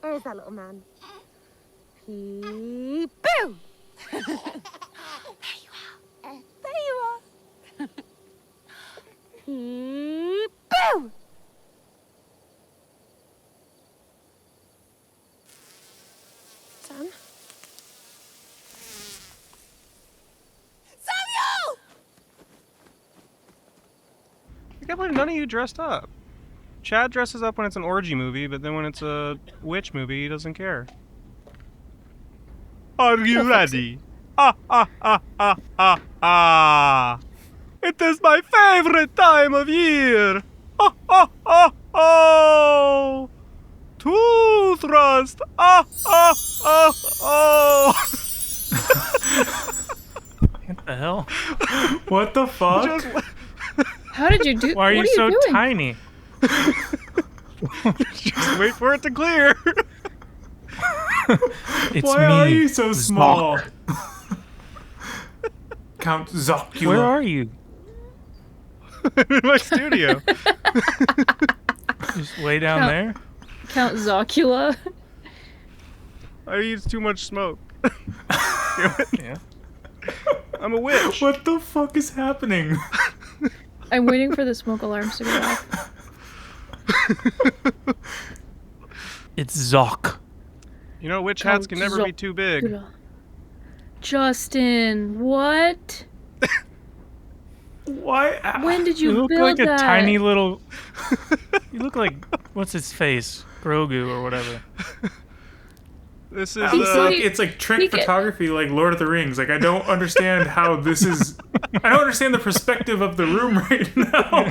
Where is that little man? Peep-boo! There you are. There you are. Peep-boo! Son? Samuel! I can't believe none of you dressed up. Chad dresses up when it's an orgy movie, but then when it's a witch movie, he doesn't care. Are you ready? Ah, ah, ah, ah, ah, ah. It is my favorite time of year. Ah, ah, ah, oh. Two thrust. Ah, ah, ah, oh. What the hell? What the fuck? How did you do? Why are you so doing? tiny? Just wait for it to clear. It's Why me. are you so small? Zoc. Count Zocula. Where are you? In my studio. Just way down there? Count Zocula. I use too much smoke. Yeah. I'm a witch. What the fuck is happening? I'm waiting for the smoke alarms to go off. It's Zoc. You know, witch hats can never be too big. Justin, what? Why? When did you look build like that? a tiny little... You look like... What's his face? Grogu or whatever. This is It's like trick photography, like Lord of the Rings. Like, I don't understand how this is. I don't understand the perspective of the room right now.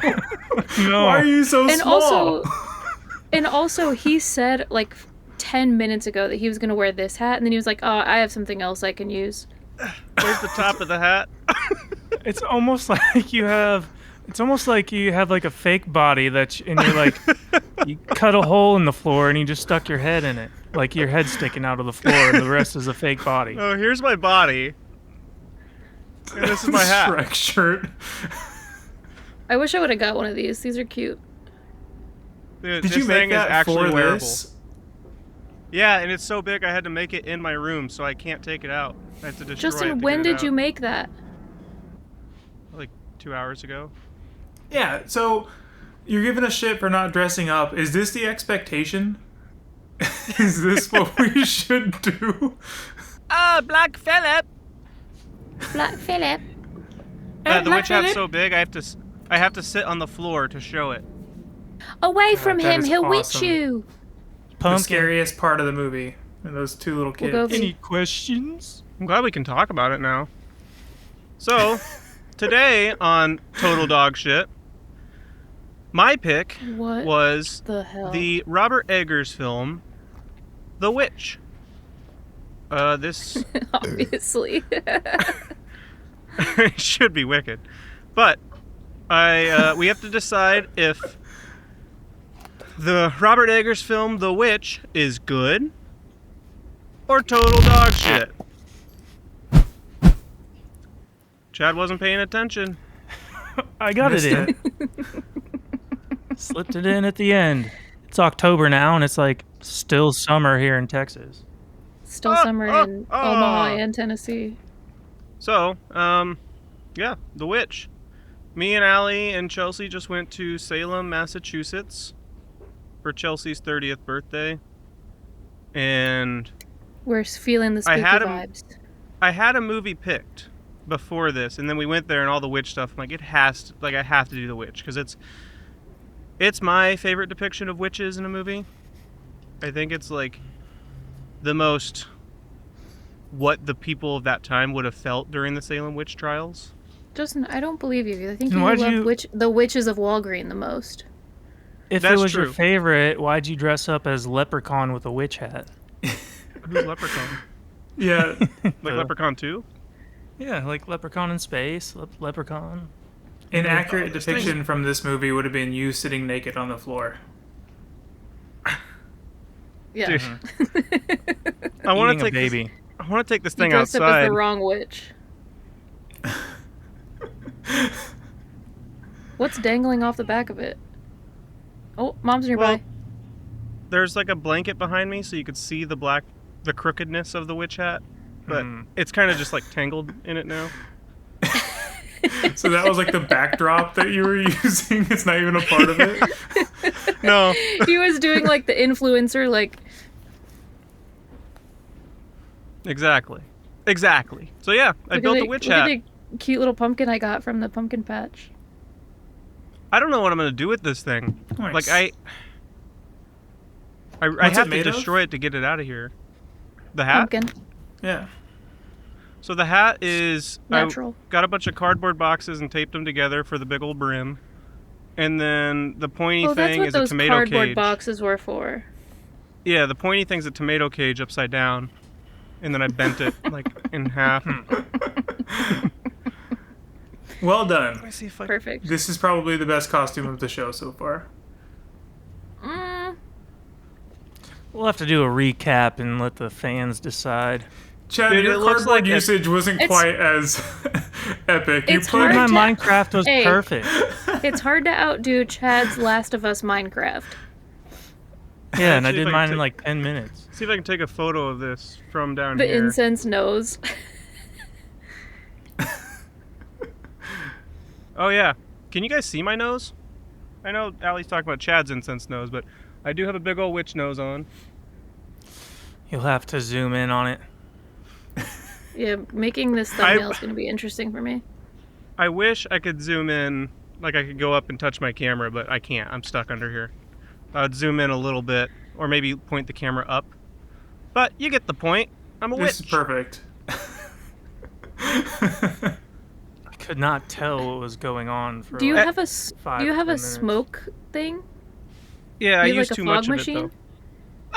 No. Why are you so small? Also, he said like 10 minutes ago that he was gonna wear this hat, and then he was like, "Oh, I have something else I can use." Where's the top of the hat? It's almost like you have... It's almost like you have like a fake body and you're like... You cut a hole in the floor and you just stuck your head in it. Like your head's sticking out of the floor and the rest is a fake body. Oh, here's my body. And this is my hat. Shrek shirt. I wish I would have got one of these. These are cute. Dude, Did this you make thing that is actually for wearable. this? Yeah, and it's so big I had to make it in my room, so I can't take it out. I have to destroy it Justin, to when get it did you out. make that? Like 2 hours ago. Yeah. So you're giving us shit for not dressing up. Is this the expectation? Is this what we should do? Black Phillip. Black Phillip. The witch hat's so big I have to sit on the floor to show it. Away from that him, is he'll witch awesome. you. The Pumpkin. scariest part of the movie. And those two little kids. We'll go Any questions? I'm glad we can talk about it now. So, today on Total Dogshit, my pick What was the hell? the Robert Eggers film, The Witch. This Obviously. it should be wicked, but we have to decide if the Robert Eggers film, The Witch, is good or total dog shit. Chad wasn't paying attention. I got it in. Slipped it in at the end. It's October now, and it's like still summer here in Texas. Still summer in Omaha and Tennessee. So, yeah, The Witch. Me and Allie and Chelsea just went to Salem, Massachusetts for Chelsea's 30th birthday. And We're feeling the spooky vibes. I had a movie picked before this, and then we went there and all the witch stuff. I'm like, I have to do The Witch because it's my favorite depiction of witches in a movie. I think it's like the most what the people of that time would have felt during the Salem witch trials. Justin, I don't believe you. I think And you why'd love you- the witches of Walgreen the most. If That's it was true. your favorite, why'd you dress up as Leprechaun with a witch hat? Who's Leprechaun? Yeah. Like Leprechaun 2? Yeah, like Leprechaun in space, Leprechaun. An accurate depiction from this movie would have been you sitting naked on the floor. Yeah. Dude. Mm-hmm. I want Eating to a take baby. I want to take this You thing dressed up as outside. the wrong witch. What's dangling off the back of it? Oh, mom's nearby. Well, there's like a blanket behind me, so you could see the crookedness of the witch hat, but it's kind of just like tangled in it now. So that was like the backdrop that you were using. It's not even a part of it. No. He was doing like the influencer, like, Exactly. So yeah, I look built at a witch look hat. at the cute little pumpkin I got from the pumpkin patch. I don't know what I'm gonna do with this thing. Nice. Like I What's have it to made of? destroy it to get it out of here. The hat? Pumpkin. Yeah. So the hat is Natural. I got a bunch of cardboard boxes and taped them together for the big old brim. And then the pointy Oh, that's thing what is a those tomato cardboard cage. boxes were for. Yeah, the pointy thing's a tomato cage upside down. And then I bent it like in half. Well done. Let me see if I Perfect. This is probably the best costume of the show so far. We'll have to do a recap and let the fans decide. Chad, Dude, your it looks cardboard like usage wasn't It's- quite as epic. You It's put hard My to- Minecraft was Hey. perfect. It's hard to outdo Chad's Last of Us Minecraft. Yeah, and I See if did I can mine in take- like 10 minutes. see if I can take a photo of this from down The here. incense nose. Oh yeah. Can you guys see my nose? I know Allie's talking about Chad's incense nose, but I do have a big old witch nose on. You'll have to zoom in on it. Yeah, making this thumbnail is going to be interesting for me. I wish I could zoom in, like I could go up and touch my camera, but I can't. I'm stuck under here. I'd zoom in a little bit, or maybe point the camera up. But you get the point. I'm a This is witch. perfect. I could not tell what was going on for Do you like have a 5 do you to have 10 a minutes. smoke thing? Yeah, I You have, use like, a too fog much machine? of it though.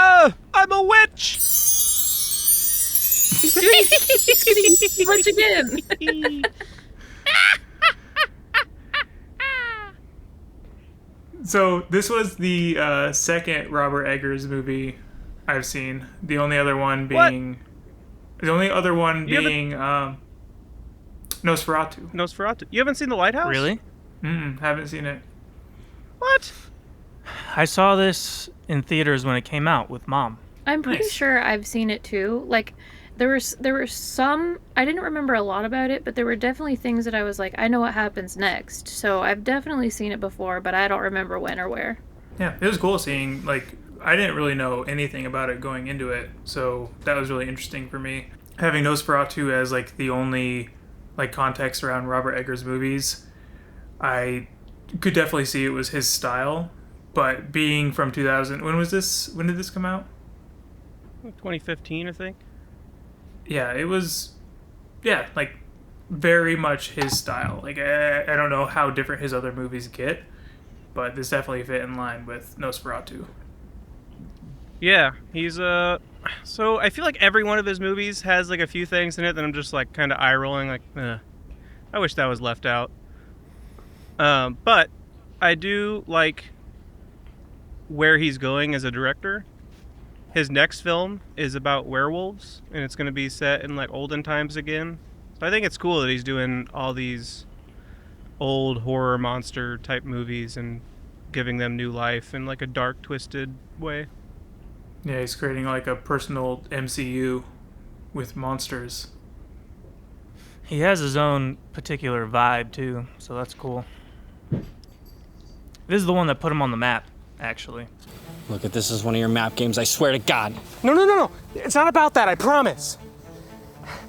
Oh, I'm a witch. He's doing he's getting much again. So this was the second Robert Eggers movie I've seen. The only other one What? being You haven't- being Nosferatu. Nosferatu. You haven't seen The Lighthouse? Really? Haven't seen it. What? I saw this in theaters when it came out with Mom. I'm pretty Nice. sure I've seen it too. Like there were some I didn't remember a lot about it, but there were definitely things that I was like, I know what happens next. So I've definitely seen it before, but I don't remember when or where. Yeah, it was cool seeing, like, I didn't really know anything about it going into it, so that was really interesting for me. Having Nosferatu as, like, the only, like, context around Robert Eggers movies, I could definitely see it was his style, but being from 2000, when did this come out? 2015, I think. Yeah, it was, yeah, like, very much his style. Like, I don't know how different his other movies get, but this definitely fit in line with Nosferatu. Yeah, he's so I feel like every one of his movies has like a few things in it that I'm just like kind of eye rolling, like, I wish that was left out. But I do like where he's going as a director. His next film is about werewolves, and it's going to be set in like olden times again. So I think it's cool that he's doing all these old horror monster type movies and giving them new life in like a dark, twisted way. Yeah, he's creating like a personal MCU with monsters. He has his own particular vibe too, so that's cool. This is the one that put him on the map, actually. Look, if this is one of your map games, I swear to God. No. It's not about that, I promise.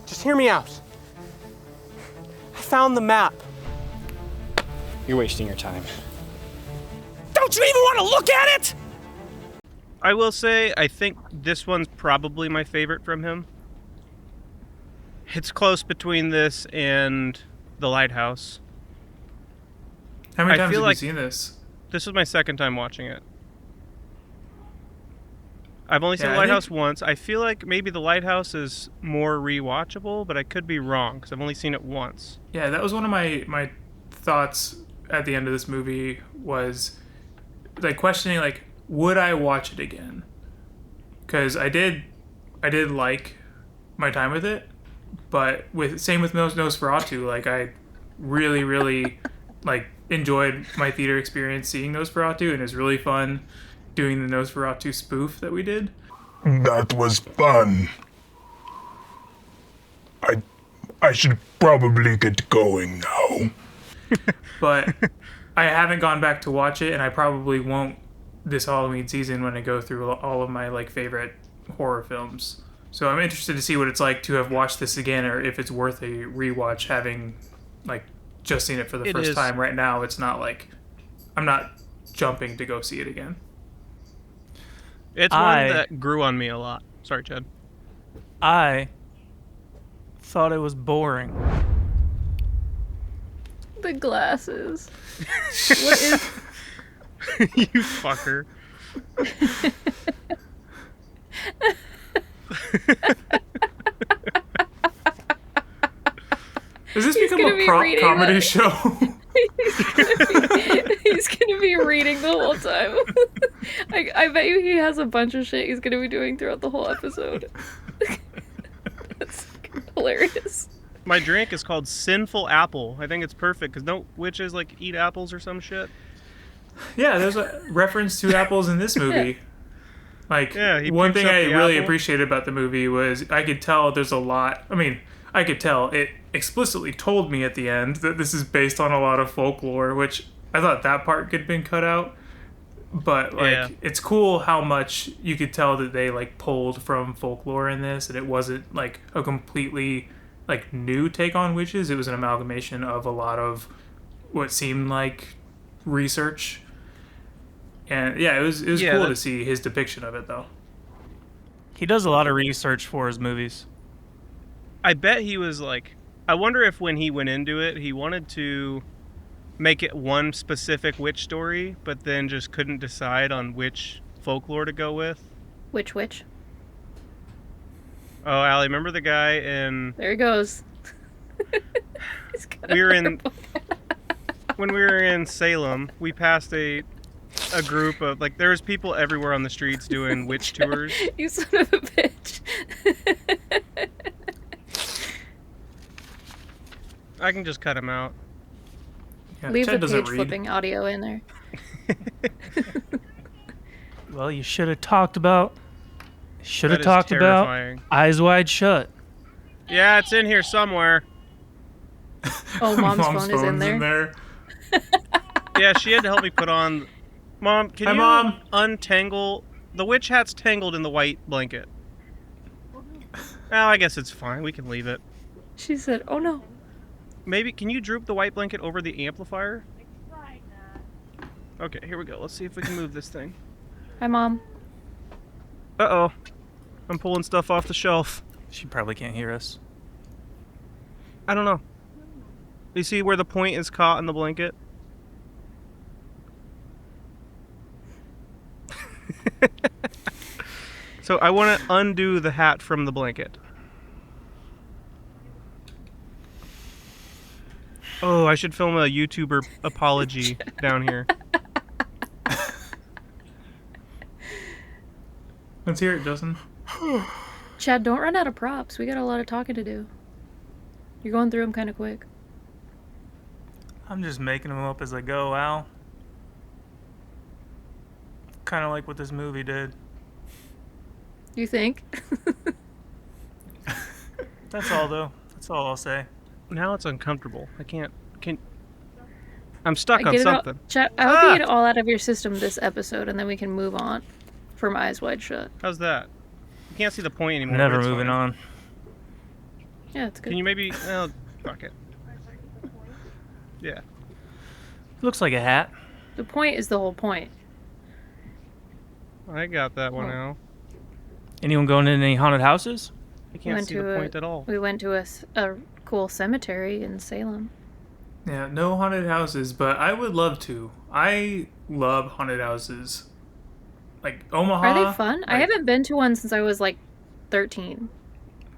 Just hear me out. I found the map. You're wasting your time. Don't you even want to look at it? I will say, I think this one's probably my favorite from him. It's close between this and The Lighthouse. How many I times feel have like- you seen this? This was my second time watching it. I've only seen Yeah, The I Lighthouse think- once. I feel like maybe The Lighthouse is more rewatchable, but I could be wrong because I've only seen it once. Yeah, that was one of my thoughts at the end of this movie was like questioning like, would I watch it again? Because I did like my time with it, but same with Nosferatu, like I really like enjoyed my theater experience seeing Nosferatu, and it was really fun doing the Nosferatu spoof that we did. That was fun. I should probably get going now. But I haven't gone back to watch it, and I probably won't this Halloween season when I go through all of my like favorite horror films. So I'm interested to see what it's like to have watched this again, or if it's worth a rewatch having like just seen it for the first time. Right now, it's not like I'm not jumping to go see it again. It's one that grew on me a lot. Sorry, Chad. I thought it was boring. The glasses. What is... You fucker. Does this become a prop comedy show? He's gonna be reading the whole time. I bet you he has a bunch of shit he's gonna be doing throughout the whole episode. That's hilarious. My drink is called Sinful Apple. I think it's perfect because don't witches like eat apples or some shit? Yeah, there's a reference to apples in this movie. Like, one thing I really appreciated about the movie was I could tell there's a lot. I mean, I could tell it explicitly told me at the end that this is based on a lot of folklore, which I thought that part could have been cut out. But like, it's cool how much you could tell that they like pulled from folklore in this, and it wasn't like a completely like new take on witches. It was an amalgamation of a lot of what seemed like research. And yeah, it was cool to see his depiction of it though. He does a lot of research for his movies. I bet he was like, I wonder if when he went into it, he wanted to make it one specific witch story, but then just couldn't decide on which folklore to go with. Which witch? Oh, Allie, remember the guy in... There he goes. We were in... When we were in Salem, we passed a group of, like, there was people everywhere on the streets doing witch tours. You son of a bitch. I can just cut him out. Yeah, Leave Chad the doesn't page read. flipping audio in there. Well, you should have talked about... Should have That is talked about terrifying. Eyes Wide Shut. Yeah, it's in here somewhere. Oh, Mom's phone is in phone's there. Yeah, she had to help me put on... Mom, can Hi, you Mom. untangle... The witch hat's tangled in the white blanket. Oh, I guess it's fine. We can leave it. She said, oh no. Maybe, can you droop the white blanket over the amplifier? Okay, here we go. Let's see if we can move this thing. Hi, Mom. Uh-oh. I'm pulling stuff off the shelf. She probably can't hear us. I don't know. You see where the point is caught in the blanket? So I want to undo the hat from the blanket. Oh, I should film a YouTuber apology down here. Let's hear it, Justin. Chad, don't run out of props. We got a lot of talking to do. You're going through them kind of quick. I'm just making them up as I go, Al. Kind of like what this movie did. You think? That's all, though. That's all I'll say. Now it's uncomfortable. I'm stuck on something. Chad, I hope you get it all out of your system this episode, and then we can move on from Eyes Wide Shut. How's that? You can't see the point anymore. Never but it's moving fine. on. Yeah, it's good. Can you maybe... Oh, fuck it. Yeah. Looks like a hat. The point is the whole point. I got that one now. Anyone going in any haunted houses? I can't see the point at all. We went to a cool cemetery in Salem. Yeah, no haunted houses, but I would love to. I love haunted houses. Like Omaha. Are they fun? I haven't been to one since I was like 13.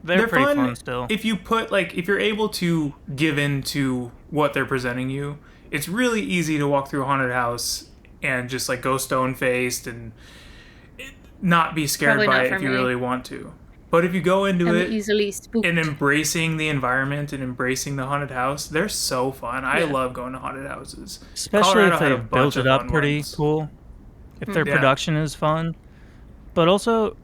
They're pretty fun still. If you put if you're able to give in to what they're presenting you, it's really easy to walk through a haunted house and just go stone faced and not be scared Probably by not it for if you me. really want to. But if you go into I'm it easily spooked. and embracing the environment and embracing the haunted house, they're so fun. I love going to haunted houses. Especially Colorado if had a they've bunch built of it up fun pretty ones. cool. If their Yeah. production is fun. But also,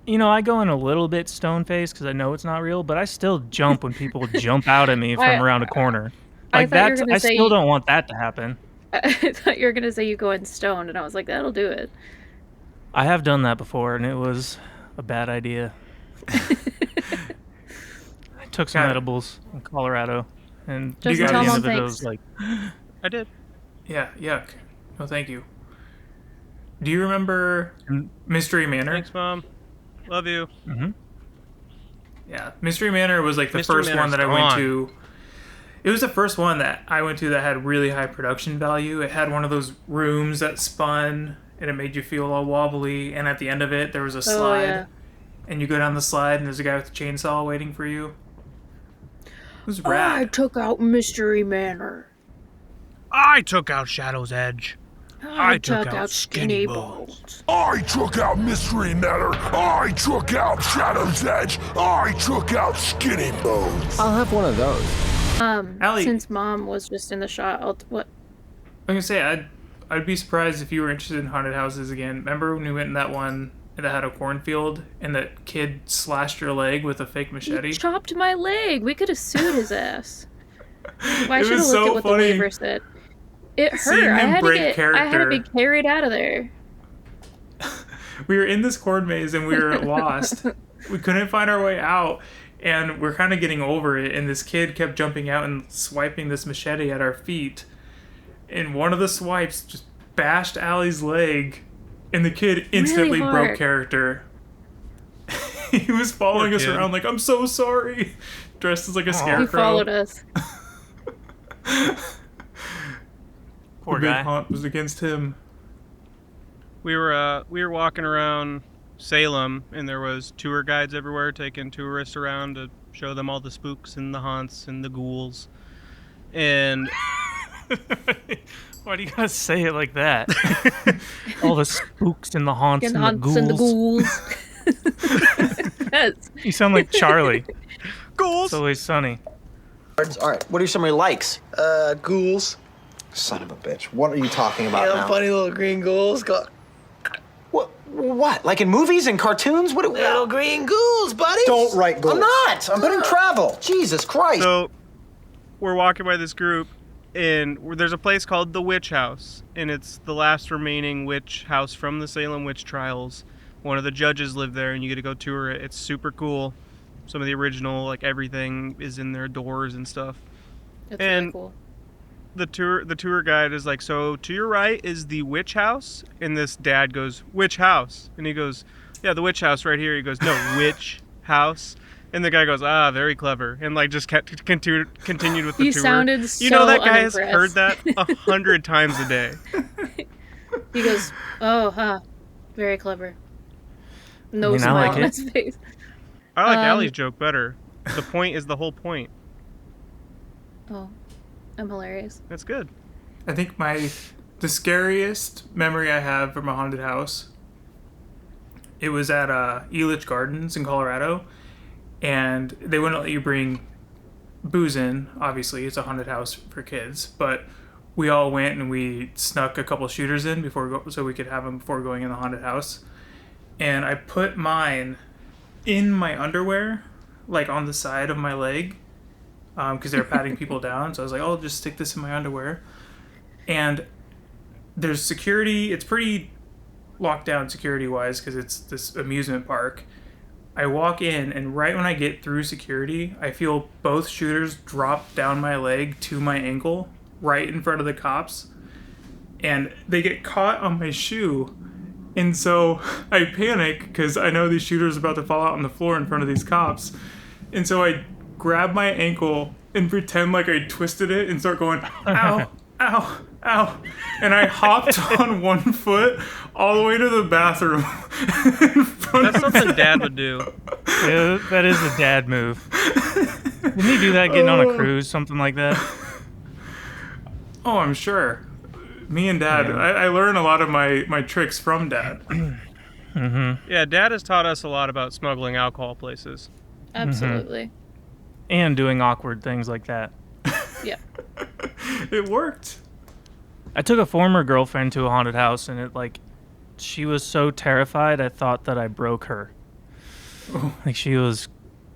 I go in a little bit stone-faced because I know it's not real, but I still jump when people jump out at me from around a corner. I Like, thought you were that's, gonna I say- still don't want that to happen. I thought you were gonna say you go in stoned, and I was like, that'll do it. I have done that before, and it was a bad idea. I took some Yeah. edibles in Colorado, and Just by the tell end Mom of it, I thanks. was like, I did. Yeah, yuck. No, thank you. Do you remember Mystery Manor? Thanks, Mom. Love you. Yeah, Mystery Manor was the Mystery first one Manor's that I went gone. to. It was the first one that I went to that had really high production value. It had one of those rooms that spun and it made you feel all wobbly. And at the end of it, there was a slide. yeah. And you go down the slide and there's a guy with a chainsaw waiting for you. It was I rad. took out Mystery Manor. I took out Shadow's Edge. I took out Skinny Bones. I took out Mystery Manor. I took out Shadow's Edge. I took out Skinny Bones. I'll have one of those. Allie- Since Mom was just in the shot, what? I'm gonna say I'd be surprised if you were interested in haunted houses again. Remember when we went in that one that had a cornfield and that kid slashed your leg with a fake machete? He chopped my leg. We could have sued his ass. Well, I It should have was looked so at what funny the waiver said. It seeing hurt. him break I had to be character. carried out of there. We were in this corn maze and we were lost. We couldn't find our way out, and we're kind of getting over it. And this kid kept jumping out and swiping this machete at our feet. And one of the swipes just bashed Allie's leg, and the kid instantly broke hard. character. He was following Poor us kid. around like, I'm so sorry, dressed as like a He scarecrow. followed us. poor The big guy. haunt was against him. We were walking around Salem, and there was tour guides everywhere taking tourists around to show them all the spooks and the haunts and the ghouls. And Why do you gotta say it like that? All the spooks and the haunts And and, the the hunts and the ghouls. ghouls. Yes. You sound like Charlie. ghouls. It's always sunny. All right, what are some of your likes? Ghouls. Son of a bitch. What are you talking about now? Funny little green ghouls. What? Like in movies and cartoons? What? Little green ghouls, buddy. Don't write ghouls. I'm not. I'm putting travel. Jesus Christ. So we're walking by this group, and there's a place called the Witch House, and it's the last remaining witch house from the Salem witch trials. One of the judges lived there, and you get to go tour it. It's super cool. Some of the original, everything is in their doors and stuff. That's And- really cool. The tour guide is like, so to your right is the witch house, and this dad goes, which house? And he goes, yeah, the witch house right here. He goes, no, witch house. And the guy goes, very clever, and just continued with the He tour. sounded You know so that guy has heard unimpressed. that 100 times a day. He goes, oh, huh. Very clever. No I mean, I smile like on it. his face. I like Um, Allie's joke better. The point is the whole point. Oh, I'm hilarious. That's good. I think the scariest memory I have from a haunted house, it was at Elitch Gardens in Colorado, and they wouldn't let you bring booze in. Obviously, it's a haunted house for kids, but we all went and we snuck a couple shooters in so we could have them before going in the haunted house. And I put mine in my underwear, on the side of my leg, because they were patting people down. So I was like, I'll just stick this in my underwear. And there's security. It's pretty locked down security-wise because it's this amusement park. I walk in, and right when I get through security, I feel both shooters drop down my leg to my ankle, right in front of the cops. And they get caught on my shoe. And so I panic because I know these shooters are about to fall out on the floor in front of these cops. And so I grab my ankle and pretend like I twisted it and start going, ow, ow, ow. And I hopped on one foot all the way to the bathroom. That's something Dad would do. Yeah, that is a dad move. Didn't he do that getting on a cruise, something like that? Oh, I'm sure. Me and Dad, I learn a lot of my tricks from Dad. Yeah, Dad has taught us a lot about smuggling alcohol places. Absolutely. And doing awkward things like that. Yeah. It worked. I took a former girlfriend to a haunted house, and she was so terrified, I thought that I broke her. Like, she was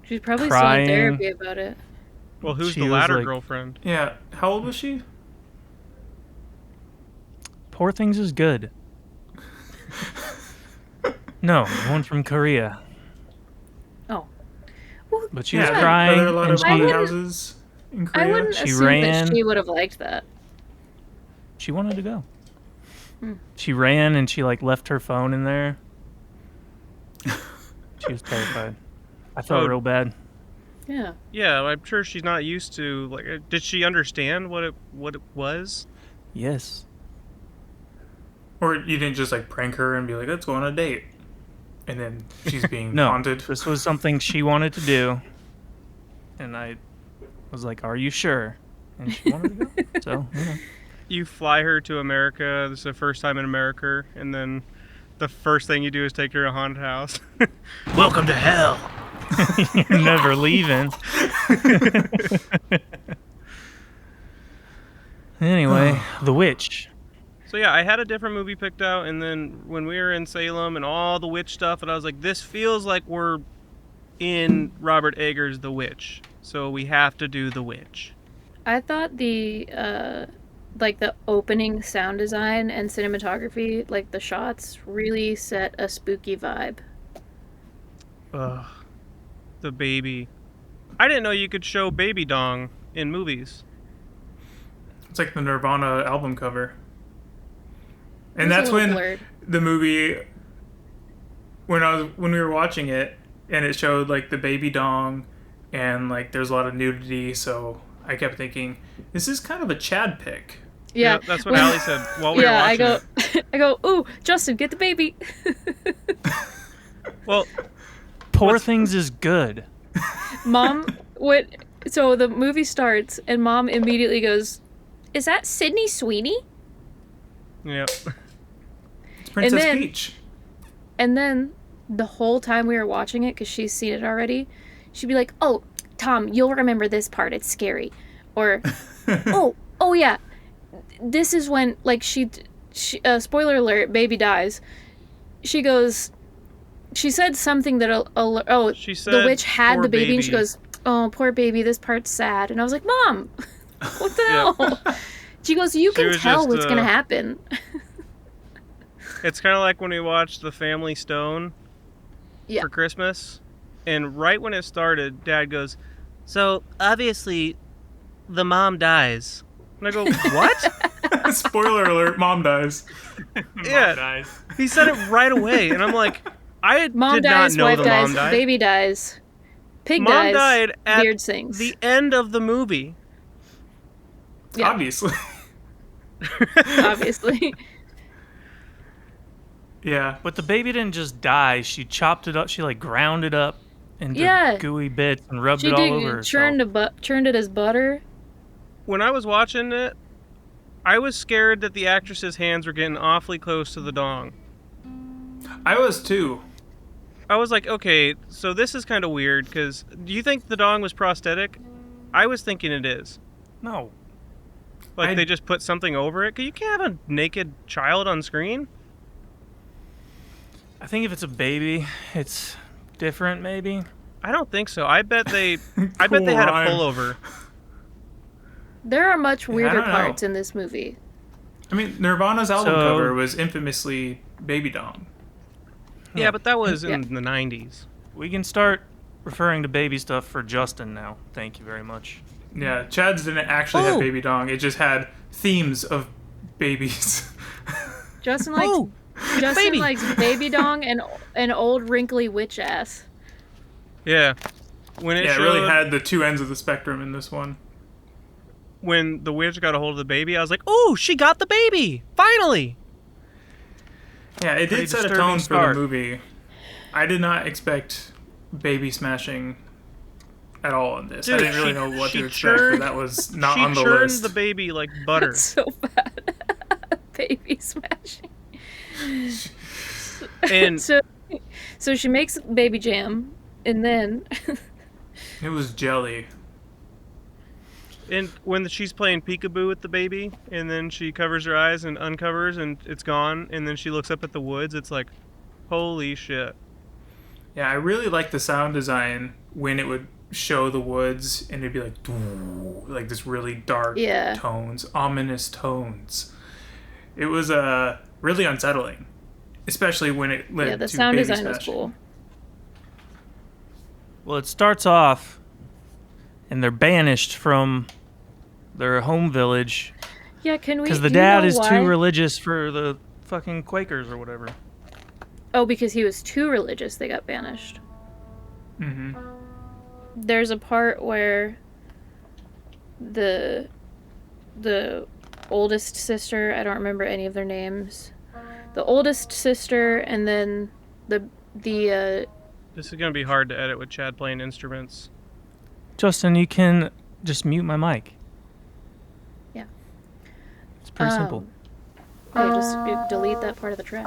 She's probably crying. still in therapy about it. Well, who's She the was latter like- girlfriend? Yeah. How old was she? Poor Things is good. No, the one from Korea. Oh. Well, But she was Are crying, there a lot and of haunted she, houses in I Korea? wouldn't She assume ran. that she would have liked that. she wanted to go. Hmm. She ran, and she, left her phone in there. She was terrified. I felt Oh. real bad. Yeah. Yeah, I'm sure she's not used to, did she understand what it was? Yes. Or you didn't just prank her and be like, let's go on a date. And then she's being No, haunted. this was something she wanted to do. And I was like, are you sure? And she wanted to go. So, You fly her to America, this is the first time in America, and then the first thing you do is take her to a haunted house. Welcome to hell! You're never leaving. Anyway, The Witch. So yeah, I had a different movie picked out, and then when we were in Salem and all the witch stuff, and I was like, this feels like we're in Robert Eggers' The Witch, so we have to do The Witch. I thought the opening sound design and cinematography, the shots, really set a spooky vibe. Ugh. The baby. I didn't know you could show baby dong in movies. It's like the Nirvana album cover. And It was that's a little when blurred. the movie, when we were watching it, and it showed the baby dong, and there's a lot of nudity, so I kept thinking, this is kind of a Chad pick. Yeah, that's what Allie said while we were yeah, watching it. I go, ooh, Justin, get the baby. Well, Poor Things is good. Mom, so the movie starts, and Mom immediately goes, is that Sydney Sweeney? Yep. It's Princess then- Peach. And then the whole time we were watching it, because she's seen it already, she'd be like, oh, Tom, you'll remember this part. It's scary. Or, oh yeah, this is when, she spoiler alert, baby dies. She goes, she said something that, She the said, witch had "Poor the baby, and she baby." goes, oh, poor baby, this part's sad. And I was like, Mom, what the hell? She goes, you She can was tell just, what's going to happen. It's kind of like when we watched The Family Stone Yeah. for Christmas, and right when it started, Dad goes, so obviously the mom dies. And I go, what? Spoiler alert, mom dies. Yeah. He said it right away, and I'm like, I Mom did dies, not know wife the dies, mom died. baby dies, pig Mom dies, died at beard sings. the end of the movie. Yeah. Obviously. Obviously. Yeah. But the baby didn't just die. She chopped it up. She ground it up into Yeah. gooey bits and rubbed She it all did over herself. churned it as butter. When I was watching it, I was scared that the actress's hands were getting awfully close to the dong. I was too. I was like, okay, so this is kind of weird, because do you think the dong was prosthetic? I was thinking it is. No. They just put something over it? 'Cause you can't have a naked child on screen. I think if it's a baby, it's different maybe. I don't think so. I bet they had a rhyme. pullover. There are much weirder don't know. parts in this movie. I mean, Nirvana's album So- cover was infamously baby dong. Yeah, but that was Yeah. in the 90s. We can start referring to baby stuff for Justin now. Thank you very much. Yeah, Chad's didn't actually have baby dong. It just had themes of babies. Justin likes baby dong and an old wrinkly witch ass. Yeah. When it Yeah, it showed, really had the two ends of the spectrum in this one. when the witch got a hold of the baby, I was like, "Oh, she got the baby! Finally!" Yeah, it Pretty did set a disturbing tone for start. the movie. I did not expect baby smashing at all in this. I Dude, didn't really she- know what she to expect, churned- but that was not she on the churned list. the baby like butter. That's so bad. Baby smashing. And So she makes baby jam, and then It was jelly. And when she's playing peekaboo with the baby, and then she covers her eyes and uncovers, and it's gone, and then she looks up at the woods, it's like, holy shit. Yeah, I really liked the sound design when it would show the woods and it'd be like, "Doo," like this really dark Yeah. tones, ominous tones. It was really unsettling, especially when it led yeah, the to sound baby design was smashing. cool. Well, it starts off, and they're banished from their home village Yeah, can we? because the do you dad know is why? too religious for the fucking Quakers or whatever. Oh, because he was too religious, they got banished. Mm-hmm. There's a part where the oldest sister, I don't remember any of their names. The oldest sister and then the This is going to be hard to edit with Chad playing instruments. Justin, you can just mute my mic. Yeah. It's pretty simple. Yeah, just delete that part of the track.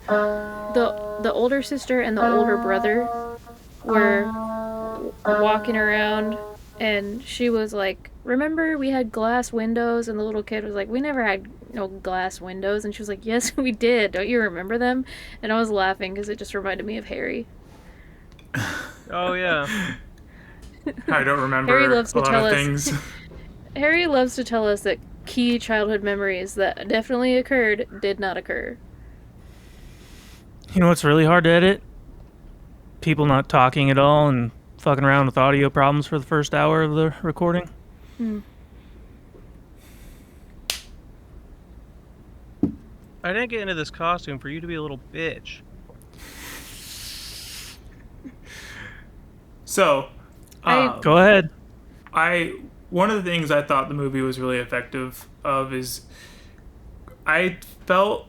The older sister and the older brother were walking around, and she was like, "Remember we had glass windows?" And the little kid was like, "We never had no glass windows." And she was like, "Yes, we did. Don't you remember them?" And I was laughing because it just reminded me of Harry. Oh, yeah. I don't remember Harry loves a to lot tell of us. things. Harry loves to tell us that key childhood memories that definitely occurred did not occur. You know what's really hard to edit? People not talking at all and fucking around with audio problems for the first hour of the recording. I didn't get into this costume for you to be a little bitch. So, Go ahead. one of the things I thought the movie was really effective of is I felt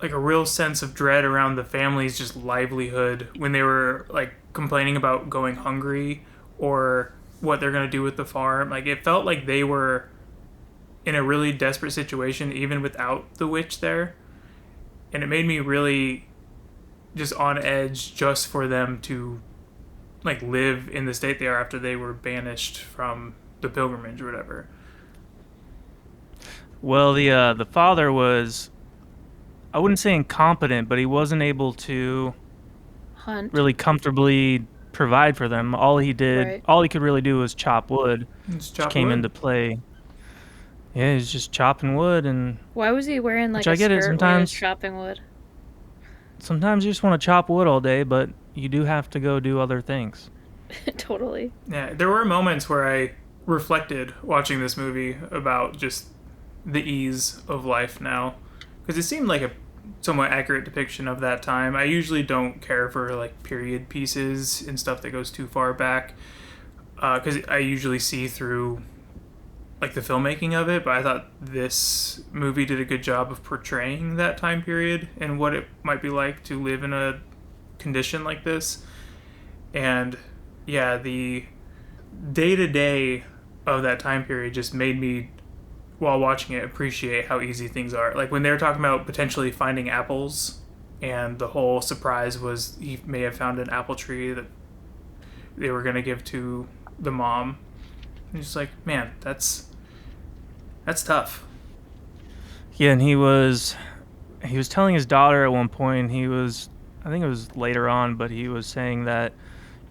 like a real sense of dread around the family's just livelihood when they were like complaining about going hungry or what they're going to do with the farm. Like it felt like they were in a really desperate situation even without the witch there. And it made me really just on edge just for them to like live in the state they are after they were banished from the pilgrimage or whatever. Well, the father was, I wouldn't say incompetent, but he wasn't able to Hunt. really comfortably provide for them. All he did, Right. all he could really do was chop wood, Just which chop came wood. into play. Yeah, he's just chopping wood, and Why was he wearing like Which a I get it skirt sometimes. while he was chopping wood? sometimes you just want to chop wood all day, but you do have to go do other things. Totally. Yeah, there were moments where I reflected watching this movie about just the ease of life now, because it seemed like a somewhat accurate depiction of that time. I usually don't care for like period pieces and stuff that goes too far back, because I usually see through like the filmmaking of it, but I thought this movie did a good job of portraying that time period and what it might be like to live in a condition like this. And yeah, the day-to-day of that time period just made me, while watching it, appreciate how easy things are. Like when they were talking about potentially finding apples, and the whole surprise was he may have found an apple tree that they were going to give to the mom. And just like, man, that's tough. Yeah, and he was telling his daughter at one point, I think it was later on, but he was saying that,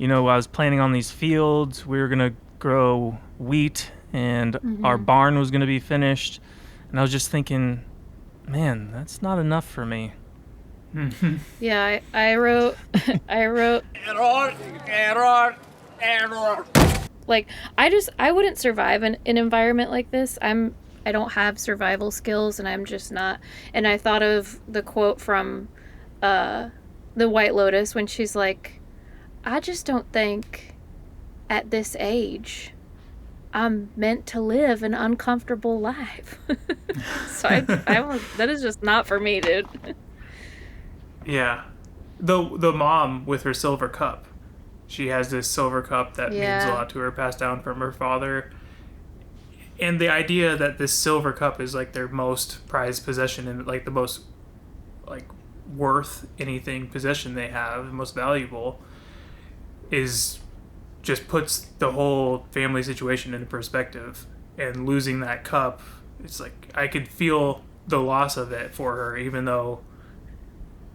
I was planning on these fields, we were going to grow wheat, and our barn was going to be finished. And I was just thinking, man, that's not enough for me. Yeah, I wrote Error. like I wouldn't survive in an environment like this. I don't have survival skills, and I'm just not. And I thought of the quote from the White Lotus when she's like, I just don't think at this age I'm meant to live an uncomfortable life. So that is just not for me, dude. Yeah. The mom with her silver cup. She has this silver cup that means a lot to her, passed down from her father. And the idea that this silver cup is like their most prized possession and like the most like worth anything possession they have, the most valuable, is just puts the whole family situation into perspective. And losing that cup, it's like I could feel the loss of it for her, even though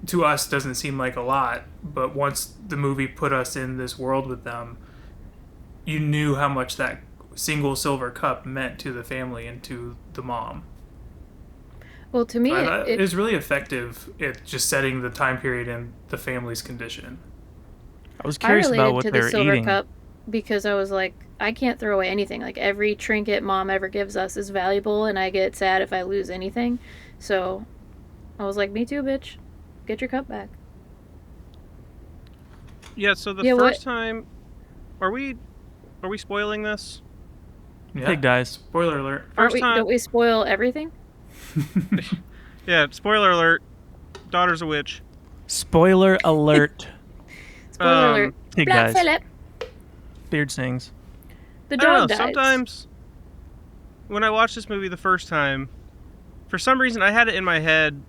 to us doesn't seem like a lot, but once the movie put us in this world with them, you knew how much that single silver cup meant to the family and to the mom. Well, to me, it was really effective at just setting the time period and the family's condition. I was curious about what to they the were silver eating. cup because I was like, I can't throw away anything. Like, every trinket mom ever gives us is valuable, and I get sad if I lose anything. So I was like, me too, bitch. Get your cup back. Yeah, so the first time... Are we spoiling this? Yeah. Pig dies. Spoiler alert. First time... Don't we spoil everything? Yeah, spoiler alert. Daughter's a witch. Spoiler alert. Spoiler alert. Pig Black dies. Phillip. Beard sings. The I don't dog know, dies. sometimes when I watched this movie the first time, for some reason I had it in my head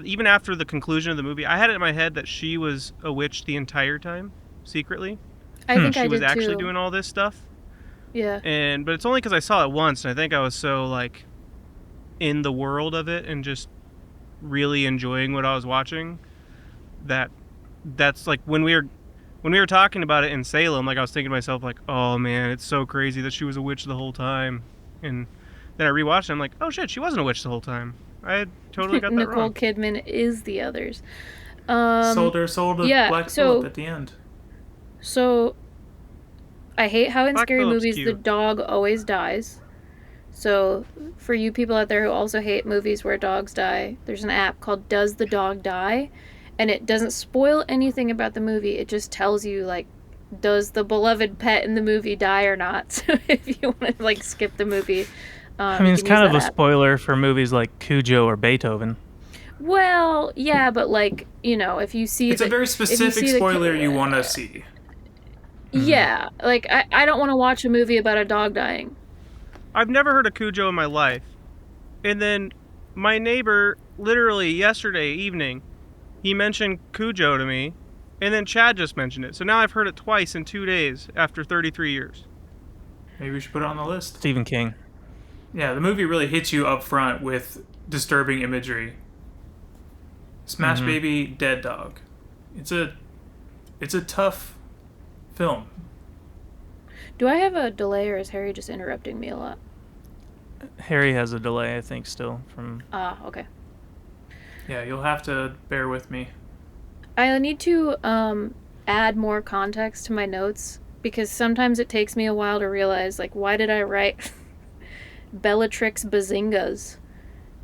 even after the conclusion of the movie, I had it in my head that she was a witch the entire time, secretly. I think I She was did actually too. doing all this stuff. Yeah. But it's only because I saw it once, and I think I was so like in the world of it and just really enjoying what I was watching that's like when we were talking about it in Salem, like I was thinking to myself like, oh man, it's so crazy that she was a witch the whole time. And then I rewatched it, I'm like, oh shit, she wasn't a witch the whole time. I had totally got that Nicole wrong. Kidman is the others. Sold to Black Phillip at the end. So I hate how in Black scary Phillip's movies the cute. dog always dies. So for you people out there who also hate movies where dogs die, there's an app called Does the Dog Die? And it doesn't spoil anything about the movie. It just tells you, like, does the beloved pet in the movie die or not? So if you want to, like, skip the movie, I mean, it's kind of a spoiler for movies like Cujo or Beethoven. Well, yeah, but, like, you know, if you see It's a very specific spoiler you want to see. Yeah, like, I don't want to watch a movie about a dog dying. I've never heard of Cujo in my life. And then my neighbor, literally yesterday evening, he mentioned Cujo to me, and then Chad just mentioned it. So now I've heard it twice in 2 days after 33 years. Maybe we should put it on the list. Stephen King. Yeah, the movie really hits you up front with disturbing imagery. Smash Baby, Dead Dog. It's a tough film. Do I have a delay, or is Harry just interrupting me a lot? Harry has a delay, I think, still from. Okay. Yeah, you'll have to bear with me. I need to add more context to my notes because sometimes it takes me a while to realize, like, why did I write Bellatrix Bazingas?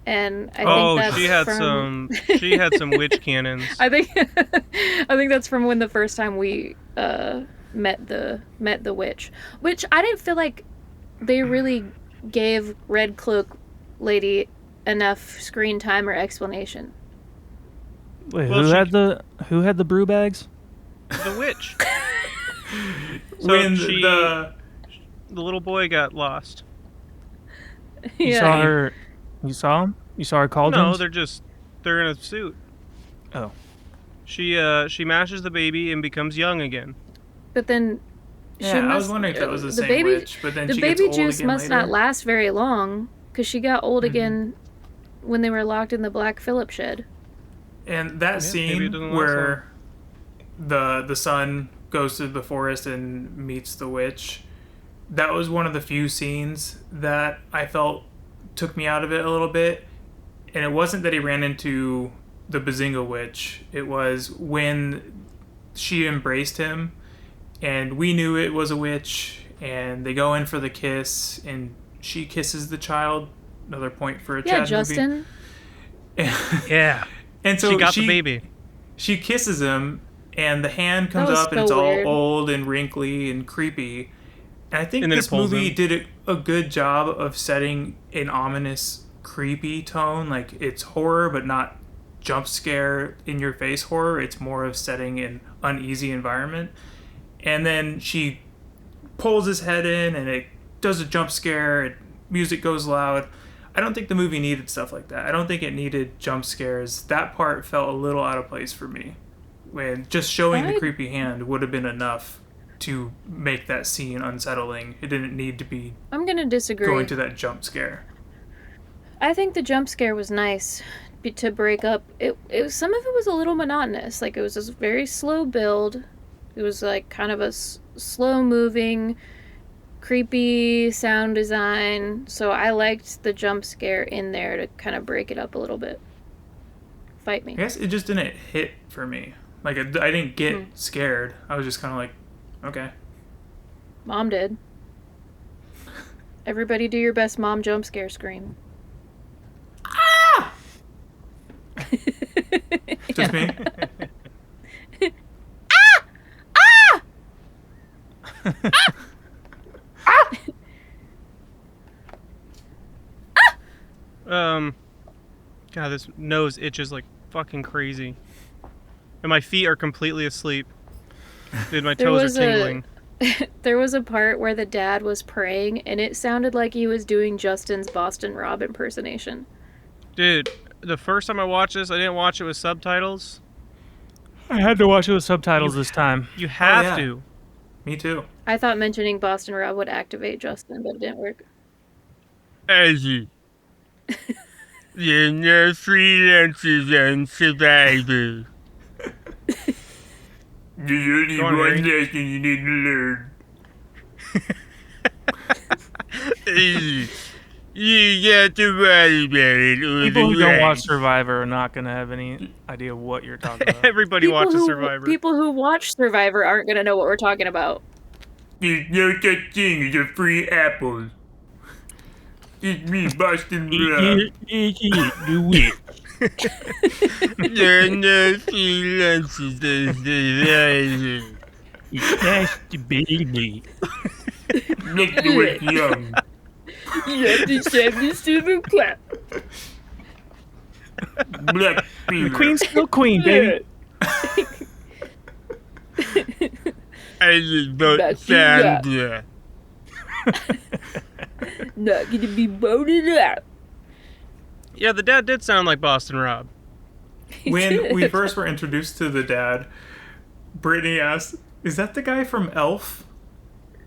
And I think that's she had some witch cannons. I think that's from when the first time we met the witch, which I didn't feel like they really gave Red Cloak Lady enough screen time or explanation. Wait, who had the brew bags? The witch. So When the little boy got lost. You Yeah. saw her. You saw him? You saw her cauldrons? No, they're in a suit. Oh. She mashes the baby and becomes young again. But then Yeah, I was wondering if that was the same baby, witch, but then the she gets baby old juice again must later. not last very long because she got old again when they were locked in the Black Phillip shed. And that maybe it scene doesn't last where the son goes to the forest and meets the witch, that was one of the few scenes that I felt took me out of it a little bit. And it wasn't that he ran into the Bazinga witch. It was when she embraced him and we knew it was a witch and they go in for the kiss and she kisses the child. Another point for a Yeah, Chad Justin. movie. Yeah. And so she got the baby. She kisses him, and the hand comes was up, and so it's all weird. old and wrinkly and creepy. And I think And then this it pulls movie him. did a good job of setting an ominous, creepy tone. Like, it's horror, but not jump scare in your face horror. It's more of setting an uneasy environment. And then she pulls his head in, and it does a jump scare. Music goes loud. I don't think the movie needed stuff like that. I don't think it needed jump scares. That part felt a little out of place for me. When just showing the creepy hand would have been enough to make that scene unsettling. It didn't need to be I'm gonna disagree. going to that jump scare. I think the jump scare was nice to break up. It some of it was a little monotonous. Like, it was this very slow build. It was like kind of a slow moving, creepy sound design. So I liked the jump scare in there to kind of break it up a little bit. Fight me. I guess it just didn't hit for me. Like, I didn't get scared. I was just kind of like, okay. Mom did. Everybody do your best mom jump scare scream. Just me? God, this nose itches like fucking crazy. And my feet are completely asleep. Dude, my toes are tingling. There was a part where the dad was praying, and it sounded like he was doing Justin's Boston Rob impersonation. Dude, the first time I watched this, I didn't watch it with subtitles. I had to watch it with subtitles this time. You have to. Me too. I thought mentioning Boston Rob would activate Justin, but it didn't work. Easy. You're no freelancers and survivors. There's only one lesson you need to learn. You got to worry about it. People who don't watch Survivor are not going to have any idea what you're talking about. Everybody watches Survivor. People who watch Survivor aren't going to know what we're talking about. There's no such thing as a free apple. It's me, Boston Rob. Do it. There are no freelancers and survivors. It's the baby. Let's do it young. You have to save the silver clap. Black Phillip. The queen's still queen, baby. I just vote Sandra. Not gonna be voted out. Yeah, the dad did sound like Boston Rob. When we first were introduced to the dad, Brittany asked, "Is that the guy from Elf?"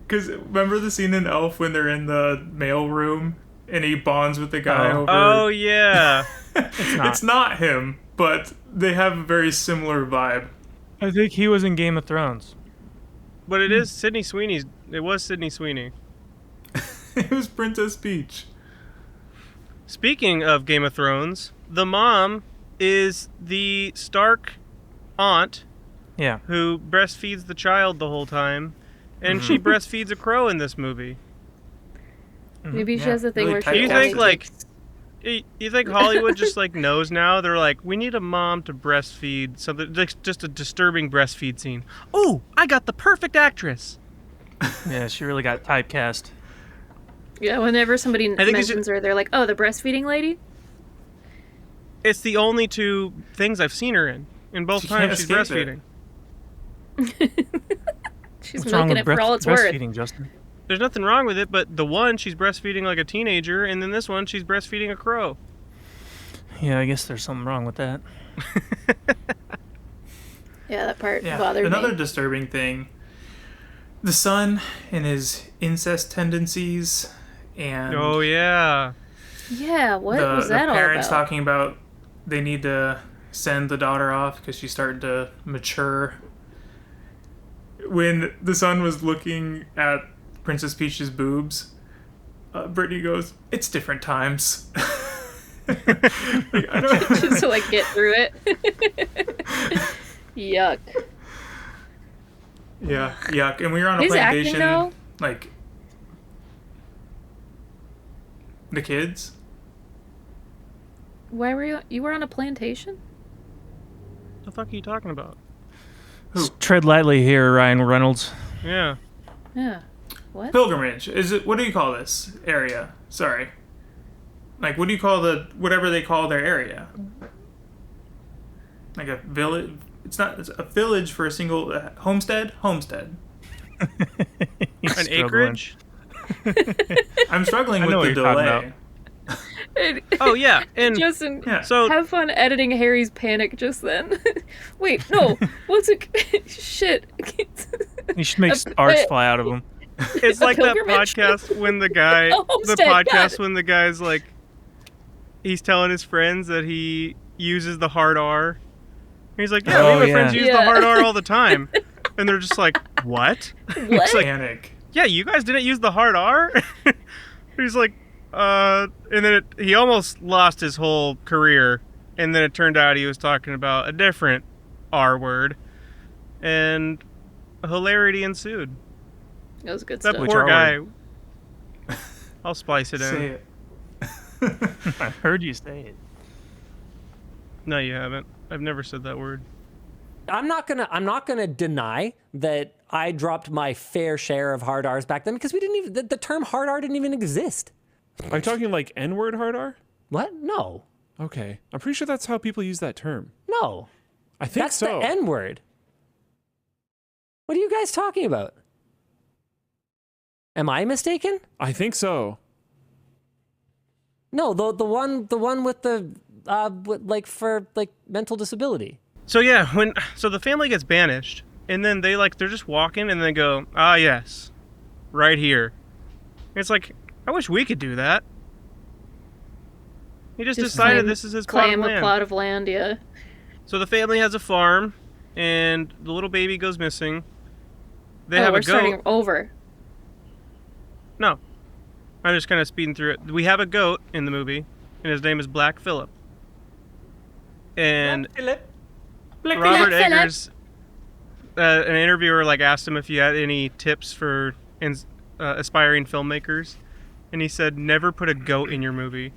Because remember the scene in Elf when they're in the mail room and he bonds with the guy over... Oh, yeah. It's not him, but they have a very similar vibe. I think he was in Game of Thrones. But it is Sydney Sweeney's. It was Sydney Sweeney. It was Princess Peach. Speaking of Game of Thrones, the mom is the Stark aunt who breastfeeds the child the whole time, and she breastfeeds a crow in this movie. Maybe she has a thing Really where tight. she You think you think Hollywood just like knows now? They're like, we need a mom to breastfeed something, just a disturbing breastfeed scene. Oh, I got the perfect actress. Yeah, she really got typecast. Yeah, whenever somebody think mentions her, they're like, "Oh, the breastfeeding lady." It's the only two things I've seen her in. In both times, she's breastfeeding. She's What's wrong milking with it for all it's worth. breastfeeding, Justin? There's nothing wrong with it, but the one, she's breastfeeding like a teenager, and then this one, she's breastfeeding a crow. Yeah, I guess there's something wrong with that. Yeah, that part Yeah, bothered another me. disturbing thing. The son and his incest tendencies, and Oh, yeah. Yeah, what was the that all parents about? talking about they need to send the daughter off because she's starting to mature. When the son was looking at Princess Peach's boobs, Brittany goes, "It's different times." I don't... Just to like get through it. Yuck. Yeah, yuck. And we were on a His acting, plantation, though? like the kids. Why were you were on a plantation? What the fuck are you talking about? Tread lightly here, Ryan Reynolds. Yeah. Yeah. What? Pilgrimage. Is it? What do you call this area? Sorry. Like, what do you call whatever they call their area? Like a village. It's a village for a single homestead. Homestead. An acreage. I'm struggling with the delay. Oh yeah, and Justin, so have fun editing Harry's panic just then. Wait, no. What's it? Shit. You should make arts fly out of him. It's like that podcast when the guy's like, he's telling his friends that he uses the hard R. And he's like, yeah, me and my friends use the hard R all the time. And they're just like, what? It's like, panic. Yeah, you guys didn't use the hard R? He's like, and then he almost lost his whole career. And then it turned out he was talking about a different R word. And hilarity ensued. That was good that stuff. Poor guy. I'll splice it in. Say it. I heard you say it. No, you haven't. I've never said that word. I'm not gonna deny that I dropped my fair share of hard R's back then because we didn't even the term hard R didn't even exist. Are you talking like N-word hard R? What? No. Okay, I'm pretty sure that's how people use that term. No. I think that's so. That's the N-word. What are you guys talking about? Am I mistaken? I think so. No, the one with the for mental disability. So yeah, so the family gets banished, and then they're just walking, and they go, ah yes, right here. And it's like, I wish we could do that. He just decided this is his plot of land. Claim a plot of land, yeah. So the family has a farm, and the little baby goes missing. They have a goat. Starting over. No. I'm just kind of speeding through it. We have a goat in the movie, and his name is Black Phillip. And Robert Eggers, an interviewer asked him if he had any tips for aspiring filmmakers, and he said, never put a goat in your movie.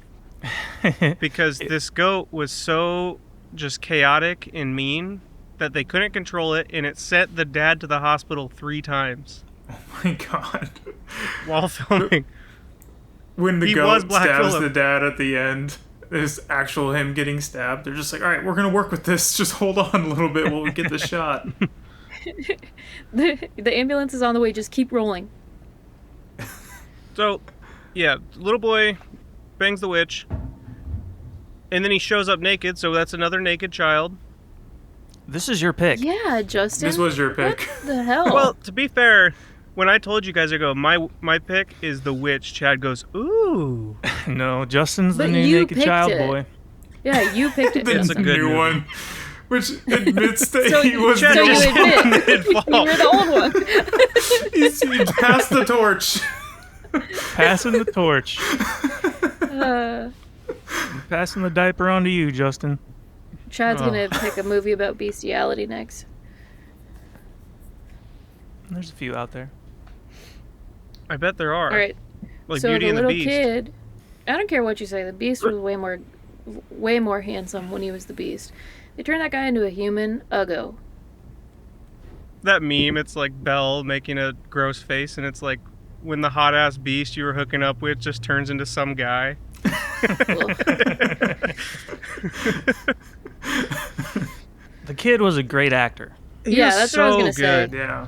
Because this goat was so just chaotic and mean that they couldn't control it, and it sent the dad to the hospital 3 times. Oh my god. While filming. When the goat stabs the dad at the end, there's actual him getting stabbed. They're just like, all right, we're going to work with this. Just hold on a little bit while we get the shot. The ambulance is on the way. Just keep rolling. So, yeah, little boy bangs the witch, and then he shows up naked, so that's another naked child. This is your pick. Yeah, Justin. This was your pick. What the hell? Well, to be fair, when I told you guys, I go, my pick is the witch. Chad goes, ooh. No, Justin's the But new you naked child picked it. boy. Yeah, you picked it. It's a good new movie. one, which admits that So he was so the you old one. admit you were the old one. He passed the torch. Passing the torch. Passing the diaper on to you, Justin. Chad's gonna pick a movie about bestiality next. There's a few out there. I bet there are. All right. Like so Beauty the and the little Beast. kid, I don't care what you say. The Beast was way more handsome when he was the Beast. They turned that guy into a human. Uggo. That meme, it's like Belle making a gross face, and it's like when the hot ass beast you were hooking up with just turns into some guy. The kid was a great actor. Yeah, that's what I was gonna good. say. Yeah.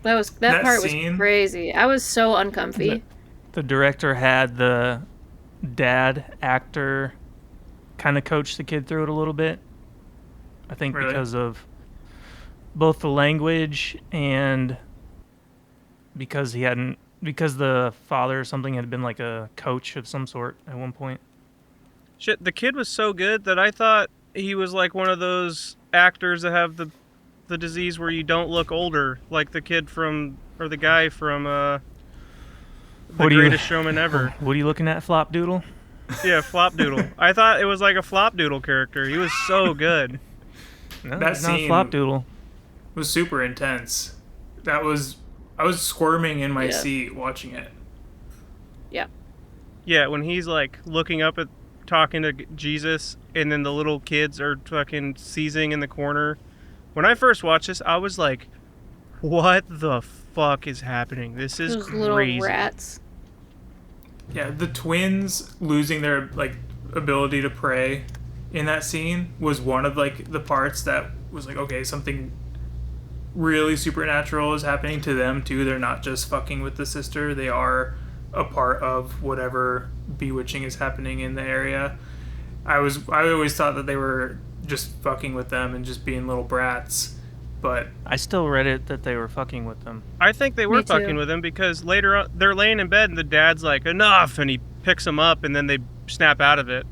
That part was crazy. I was so uncomfy. The director had the dad actor kind of coach the kid through it a little bit. I think because of both the language and because the father or something had been like a coach of some sort at one point. Shit, the kid was so good that I thought he was like one of those actors that have the disease where you don't look older, like the kid from, or the guy from The Greatest Showman Ever. What are you looking at, Flopdoodle? Yeah, Flopdoodle. I thought it was like a Flopdoodle character. He was so good. No, That it's not scene Flopdoodle. was super intense. I was squirming in my seat watching it. Yeah. Yeah, when he's like looking up at talking to Jesus, and then the little kids are fucking seizing in the corner. When I first watched this, I was like, what the fuck is happening? This is Those crazy. little rats. Yeah, the twins losing their like ability to prey in that scene was one of like the parts that was like, okay, something really supernatural is happening to them too. They're not just fucking with the sister, they are a part of whatever bewitching is happening in the area. I always thought that they were just fucking with them and just being little brats, but I still read it that they were fucking with them. I think they were Me too. fucking with him because later on they're laying in bed and the dad's like, enough, and he picks him up and then they snap out of it.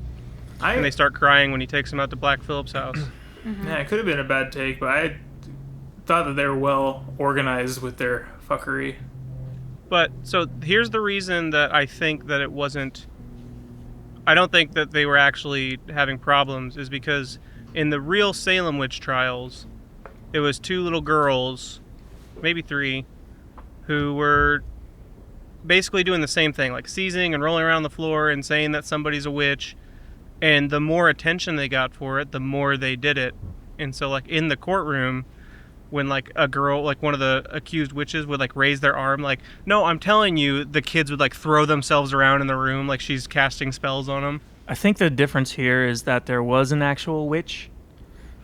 And they start crying when he takes him out to Black Phillip's house. Yeah, it could have been a bad take, but I thought that they were well organized with their fuckery. But, so, here's the reason that I think that it wasn't... I don't think that they were actually having problems, is because in the real Salem witch trials, it was 2 little girls, maybe 3, who were basically doing the same thing, like seizing and rolling around the floor and saying that somebody's a witch. And the more attention they got for it, the more they did it. And so, like, in the courtroom, when, like, a girl, like, one of the accused witches would, like, raise their arm, like, no, I'm telling you, the kids would, like, throw themselves around in the room like she's casting spells on them. I think the difference here is that there was an actual witch.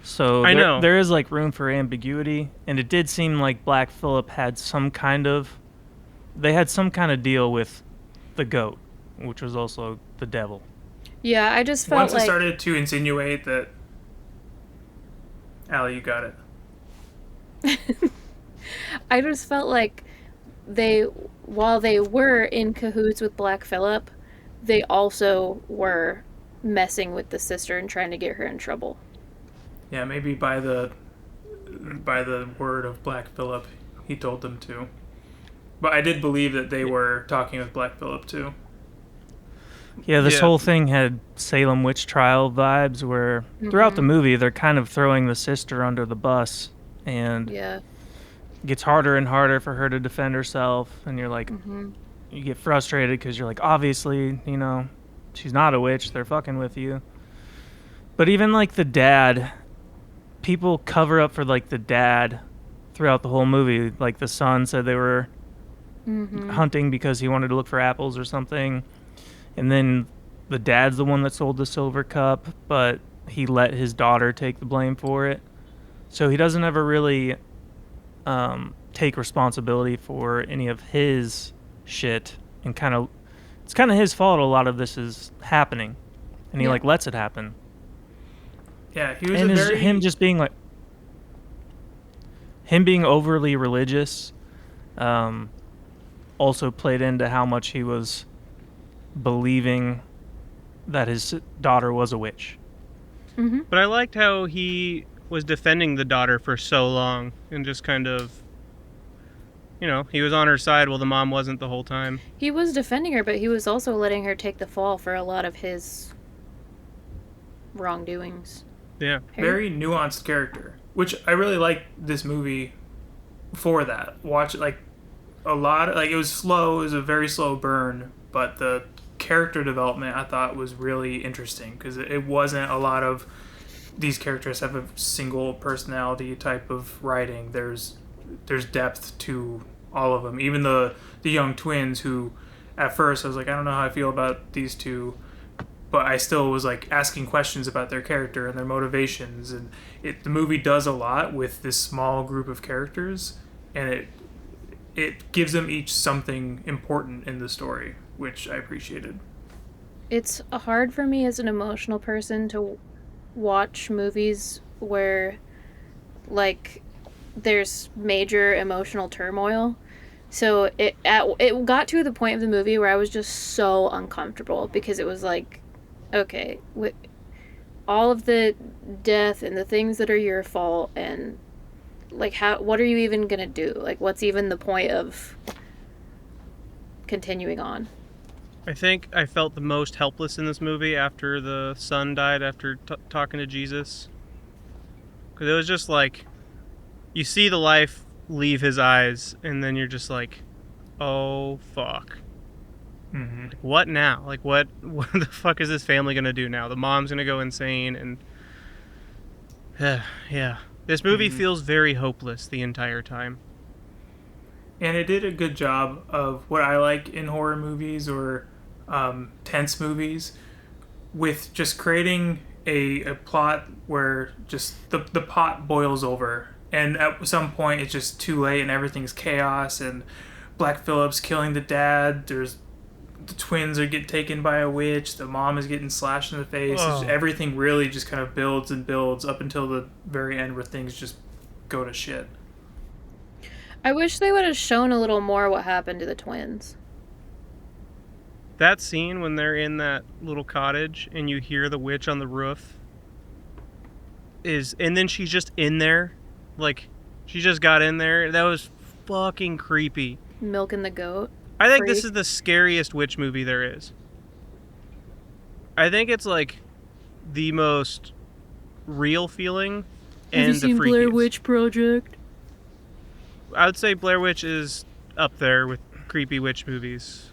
So I know. there is, like, room for ambiguity. And it did seem like Black Phillip had some kind of... They had some kind of deal with the goat, which was also the devil. Yeah, I just felt Once like... it started to insinuate that... Allie, you got it. I just felt like while they were in cahoots with Black Phillip, they also were messing with the sister and trying to get her in trouble. Yeah, maybe by the word of Black Phillip, he told them to. But I did believe that they were talking with Black Phillip too. Yeah, this whole thing had Salem witch trial vibes where throughout the movie they're kind of throwing the sister under the bus and it gets harder and harder for her to defend herself, and you're like, you get frustrated because you're like, obviously, you know, she's not a witch, they're fucking with you. But even like the dad, people cover up for like the dad throughout the whole movie. Like the son said they were hunting because he wanted to look for apples or something. And then the dad's the one that sold the silver cup, but he let his daughter take the blame for it. So he doesn't ever really take responsibility for any of his shit, and it's kind of his fault a lot of this is happening, and he like lets it happen. Yeah, he was and very... him just being like him being overly religious also played into how much he was believing that his daughter was a witch. But I liked how he was defending the daughter for so long and just kind of, you know, he was on her side while the mom wasn't the whole time. He was defending her, but he was also letting her take the fall for a lot of his wrongdoings. Yeah. Very nuanced character, which I really like this movie for that. Watch it, like, a lot, like, it was slow, it was a very slow burn, but the character development I thought was really interesting because it wasn't a lot of these characters have a single personality type of writing. There's depth to all of them, even the young twins who at first I was like, I don't know how I feel about these two, but I still was like asking questions about their character and their motivations, and the movie does a lot with this small group of characters, and it gives them each something important in the story, which I appreciated. It's hard for me as an emotional person to watch movies where, like, there's major emotional turmoil. So it got to the point of the movie where I was just so uncomfortable because it was like, okay, with all of the death and the things that are your fault, and like, what are you even gonna do? Like, what's even the point of continuing on? I think I felt the most helpless in this movie after the son died after talking to Jesus. Because it was just like, you see the life leave his eyes, and then you're just like, oh, fuck. Like, what now? Like, what the fuck is this family going to do now? The mom's going to go insane, and... yeah. This movie feels very hopeless the entire time. And it did a good job of what I like in horror movies or tense movies, with just creating a plot where just the pot boils over. And at some point, it's just too late and everything's chaos. And Black Phillip's killing the dad. The twins are getting taken by a witch. The mom is getting slashed in the face. Everything really just kind of builds and builds up until the very end where things just go to shit. I wish they would have shown a little more what happened to the twins. That scene when they're in that little cottage and you hear the witch on the roof and then she's just in there, like she just got in there. That was fucking creepy. Milking the goat. I think this is the scariest witch movie there is. I think it's like the most real feeling and the freakiest. Blair Witch Project? I would say Blair Witch is up there with creepy witch movies.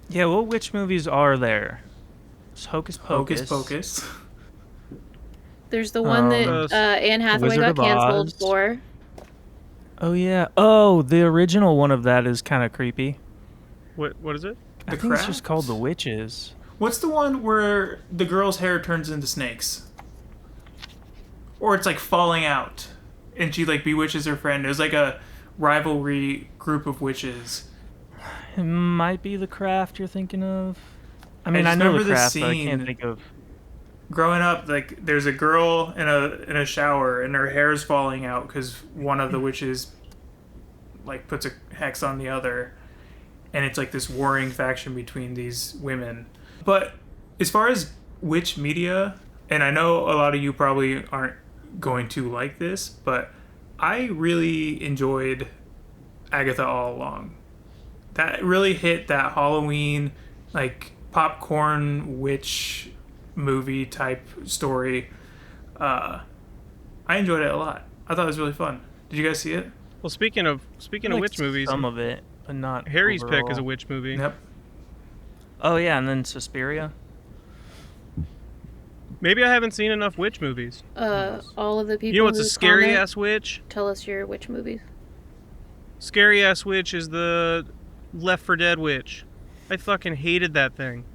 Yeah, what witch movies are there? It's Hocus Pocus. Hocus Pocus. There's the one that Anne Hathaway got canceled for. Oh, yeah. Oh, the original one of that is kind of creepy. What is it? I think it's just called The Witches. What's the one where the girl's hair turns into snakes? Or it's like falling out and she like bewitches her friend. It was like a rivalry group of witches. It might be The Craft you're thinking of. I mean, I know The Craft, but I can't think of... Growing up, like, there's a girl in a shower and her hair's falling out because one of the witches, like, puts a hex on the other. And it's like this warring faction between these women. But as far as witch media, and I know a lot of you probably aren't going to like this, but I really enjoyed Agatha All Along. That really hit that Halloween, like, popcorn witch movie type story. I enjoyed it a lot. I thought it was really fun. Did you guys see it? Well, speaking of witch movies, some of it, but not Harry's overall. pick is a witch movie. Yep. Oh yeah, and then Suspiria. Maybe I haven't seen enough witch movies. All of the people. You know what's a who scary comment, ass witch? Tell us your witch movies. Scary ass witch is the Left 4 Dead witch. I fucking hated that thing.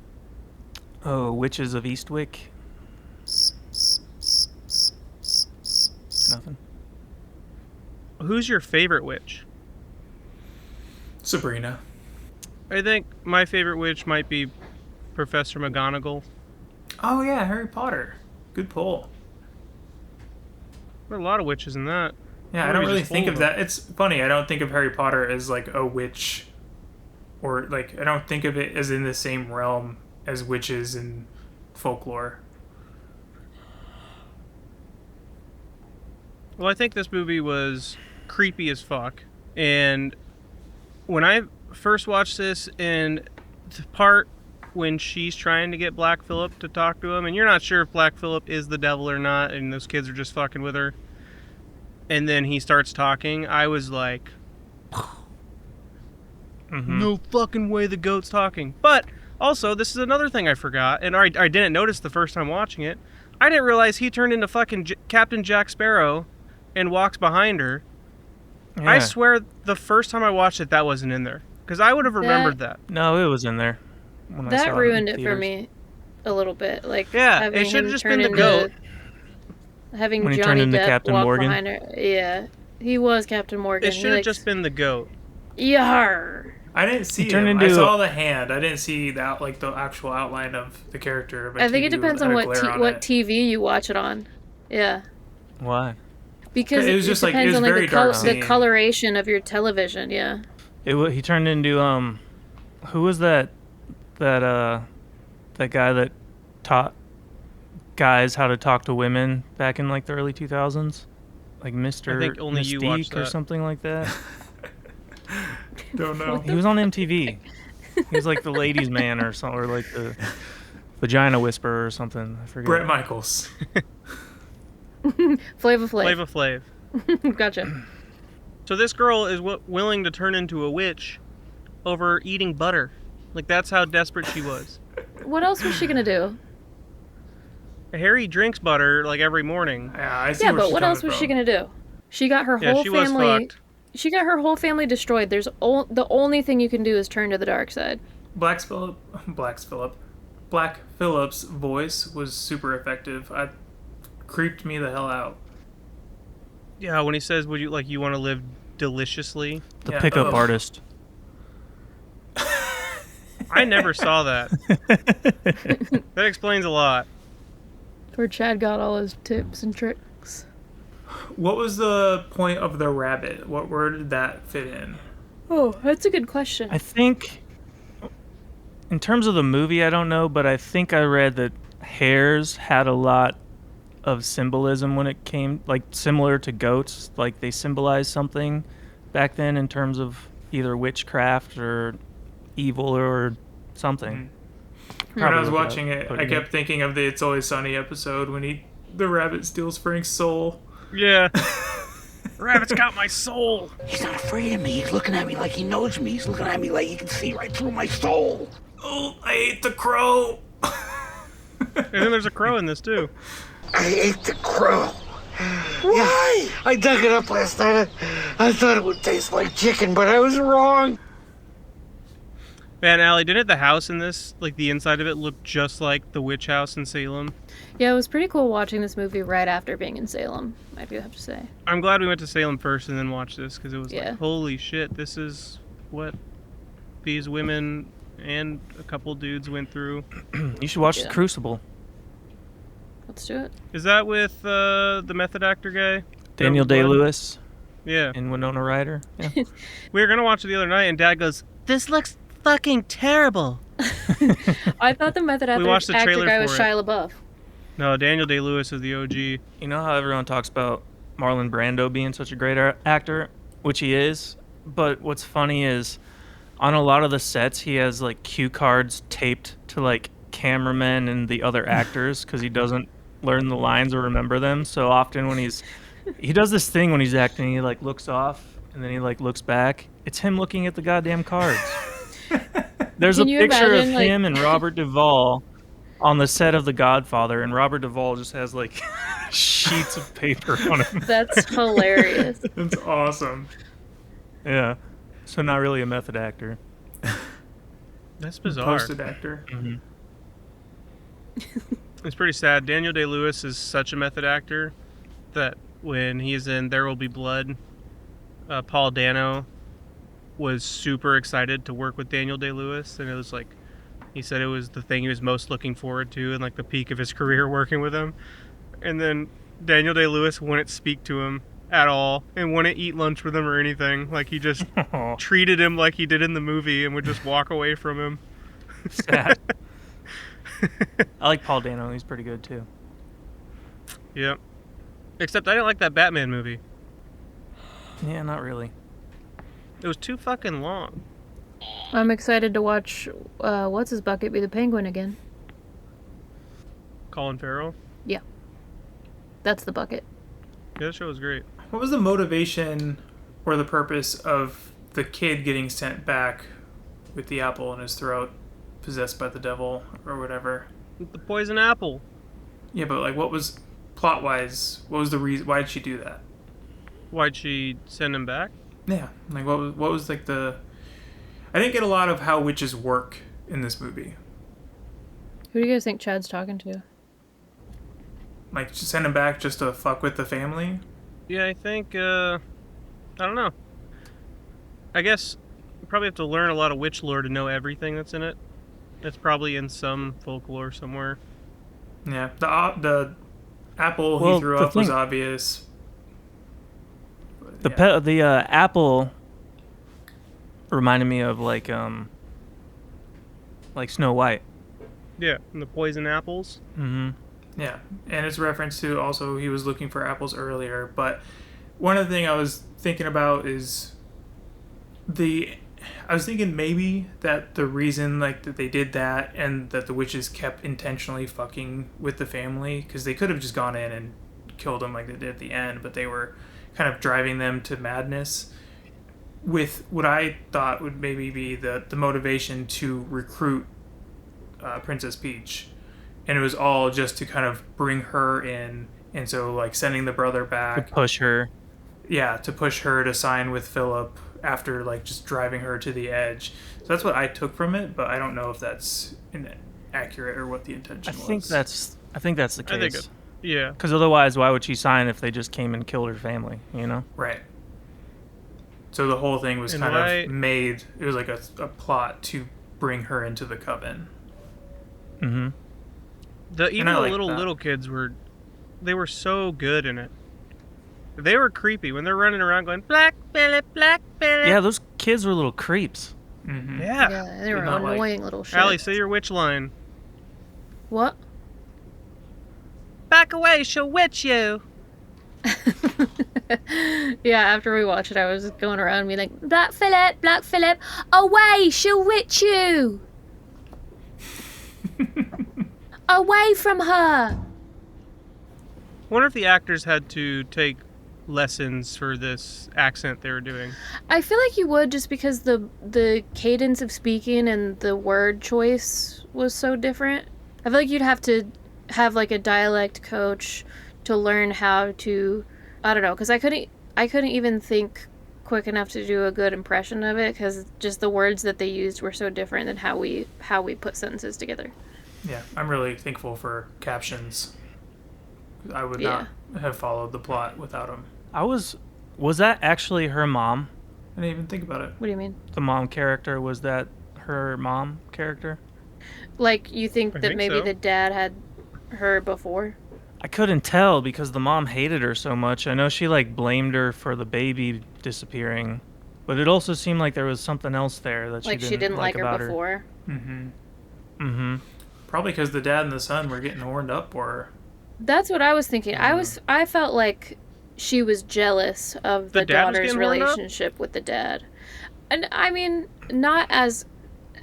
Oh, Witches of Eastwick. Nothing. Who's your favorite witch? Sabrina. I think my favorite witch might be Professor McGonagall. Oh yeah, Harry Potter. Good pull. There are a lot of witches in that. Yeah, I don't really think of that. It's funny, I don't think of Harry Potter as like a witch, or like I don't think of it as in the same realm as witches and folklore. Well, I think this movie was creepy as fuck. And when I first watched this, and the part when she's trying to get Black Phillip to talk to him, and you're not sure if Black Phillip is the devil or not, and those kids are just fucking with her, and then he starts talking, I was like, no fucking way the goat's talking. But also, this is another thing I forgot, and I didn't notice the first time watching it. I didn't realize he turned into fucking Captain Jack Sparrow and walks behind her. Yeah. I swear the first time I watched it, that wasn't in there. Because I would have remembered that. No, it was in there. When that ruined it for me a little bit. Like, yeah, it should have just been the goat. Having when he Johnny turned into Depp Captain walk Morgan. behind her. Yeah, he was Captain Morgan. It should have just been the goat. Yar. I didn't see him. I saw the hand. I didn't see that, like the actual outline of the character. I think it depends on what TV you watch it on. Yeah. Why? Because it was just like depends it was on very the dark. The coloration of your television. Yeah. He turned into who was that guy that taught guys how to talk to women back in like the early 2000s, like Mr. I think only you watched Mystique or something like that. Don't know. He was on MTV. He was like the ladies' man or something, or like the vagina whisperer or something. I forget. Bret Michaels. Flava Flav. Flava Flav. Gotcha. So this girl is willing to turn into a witch over eating butter. Like, that's how desperate she was. What else was she gonna do? Harry drinks butter like every morning. Yeah, I see. Yeah, but what else was she gonna do? She got her whole she family. was fucked. She got her whole family destroyed. The only thing you can do is turn to the dark side. Black Phillip's voice was super effective. It creeped me the hell out. Yeah, when he says, "Would you you want to live deliciously?" The pickup artist. I never saw that. That explains a lot. Where Chad got all his tips and tricks. What was the point of the rabbit? Where did that fit in? Oh, that's a good question. I think, in terms of the movie, I don't know, but I think I read that hares had a lot of symbolism when it came, similar to goats. Like, they symbolized something back then in terms of either witchcraft or evil or something. When I was watching it, I kept thinking of the It's Always Sunny episode when the rabbit steals Frank's soul. Yeah. Rabbit's got my soul. He's not afraid of me. He's looking at me like he knows me. He's looking at me like he can see right through my soul. Oh, I ate the crow. And then there's a crow in this too. I ate the crow. Why? I dug it up last night. I thought it would taste like chicken, but I was wrong. Man, Allie, didn't the house in this, the inside of it, look just like the witch house in Salem? Yeah, it was pretty cool watching this movie right after being in Salem, I do have to say. I'm glad we went to Salem first and then watched this, because it was holy shit, this is what these women and a couple dudes went through. You should watch The Crucible. Let's do it. Is that with the method actor guy? Daniel Day-Lewis. Yeah. And Winona Ryder. Yeah. We were going to watch it the other night, and Dad goes, "This looks fucking terrible." I thought the method actor guy was Shia LaBeouf. No, Daniel Day-Lewis is the OG. You know how everyone talks about Marlon Brando being such a great actor, which he is, but what's funny is on a lot of the sets he has cue cards taped to cameramen and the other actors because he doesn't learn the lines or remember them. So often when he does this thing when he's acting, he looks off and then he looks back. It's him looking at the goddamn cards. There's a picture of him and Robert Duvall on the set of The Godfather, and Robert Duvall just has sheets of paper on him. That's hilarious. That's awesome. Yeah. So not really a method actor. That's bizarre. Posted actor. Mm-hmm. It's pretty sad. Daniel Day-Lewis is such a method actor that when he's in There Will Be Blood, Paul Dano was super excited to work with Daniel Day-Lewis, and it was he said it was the thing he was most looking forward to and the peak of his career working with him. And then Daniel Day-Lewis wouldn't speak to him at all and wouldn't eat lunch with him or anything. He just treated him like he did in the movie and would just walk away from him. Sad. I like Paul Dano. He's pretty good too. Yep. Except I didn't like that Batman movie. Yeah, not really. It was too fucking long. I'm excited to watch what's his bucket be the Penguin again. Colin Farrell? Yeah. That's the bucket. Yeah, that show was great. What was the motivation or the purpose of the kid getting sent back with the apple in his throat, possessed by the devil or whatever? The poison apple. Yeah, but what was plot-wise? What was the reason? Why did she do that? Why'd she send him back? Yeah, what was the? I didn't get a lot of how witches work in this movie. Who do you guys think Chad's talking to? Send him back just to fuck with the family? Yeah, I think, I don't know. I guess you probably have to learn a lot of witch lore to know everything that's in it. It's probably in some folklore somewhere. Yeah, the apple he threw up was obvious. The apple reminded me of Snow White. Yeah, and the poison apples. Mm-hmm. Yeah, and it's a reference to also he was looking for apples earlier. But one of the things I was thinking about is I was thinking maybe that the reason that they did that and that the witches kept intentionally fucking with the family, because they could have just gone in and killed them like they did at the end, but they were kind of driving them to madness with what I thought would maybe be the motivation to recruit Princess Peach. And it was all just to kind of bring her in, and so sending the brother back. To push her. to push her to sign with Philip after like just driving her to the edge. So that's what I took from it, but I don't know if that's accurate or what the intention was. I think that's the case. I think yeah. Because otherwise, why would she sign if they just came and killed her family? You know. Right. So the whole thing was kind of made. It was like a plot to bring her into the coven. Mm-hmm. Even the little kids were so good in it. They were creepy when they're running around going, Black Phillip, Black Phillip. Yeah, those kids were little creeps. Mm-hmm. Yeah. They were annoying little shit. Allie, say your witch line. What? Back away, she'll witch you. Yeah, after we watched it, I was going around being like, Black Phillip, away, she'll witch you. Away from her. Wonder if the actors had to take lessons for this accent they were doing. I feel like you would, just because the cadence of speaking and the word choice was so different. I feel like you'd have to have like a dialect coach to learn how to, I don't know, because I couldn't even think quick enough to do a good impression of it, because just the words that they used were so different than how we put sentences together. Yeah, I'm really thankful for captions. I would not have followed the plot without them. Was that actually her mom? I didn't even think about it. What do you mean? The mom character, was that her mom character? Like, you think that maybe the dad had her before? I couldn't tell because the mom hated her so much. I know she like blamed her for the baby disappearing, but it also seemed like there was something else there that she didn't like her about before. Mm-hmm. Mm-hmm. Probably because the dad and the son were getting horned up for her. That's what I was thinking. I felt like she was jealous of the daughter's relationship with the dad. And I mean, not as,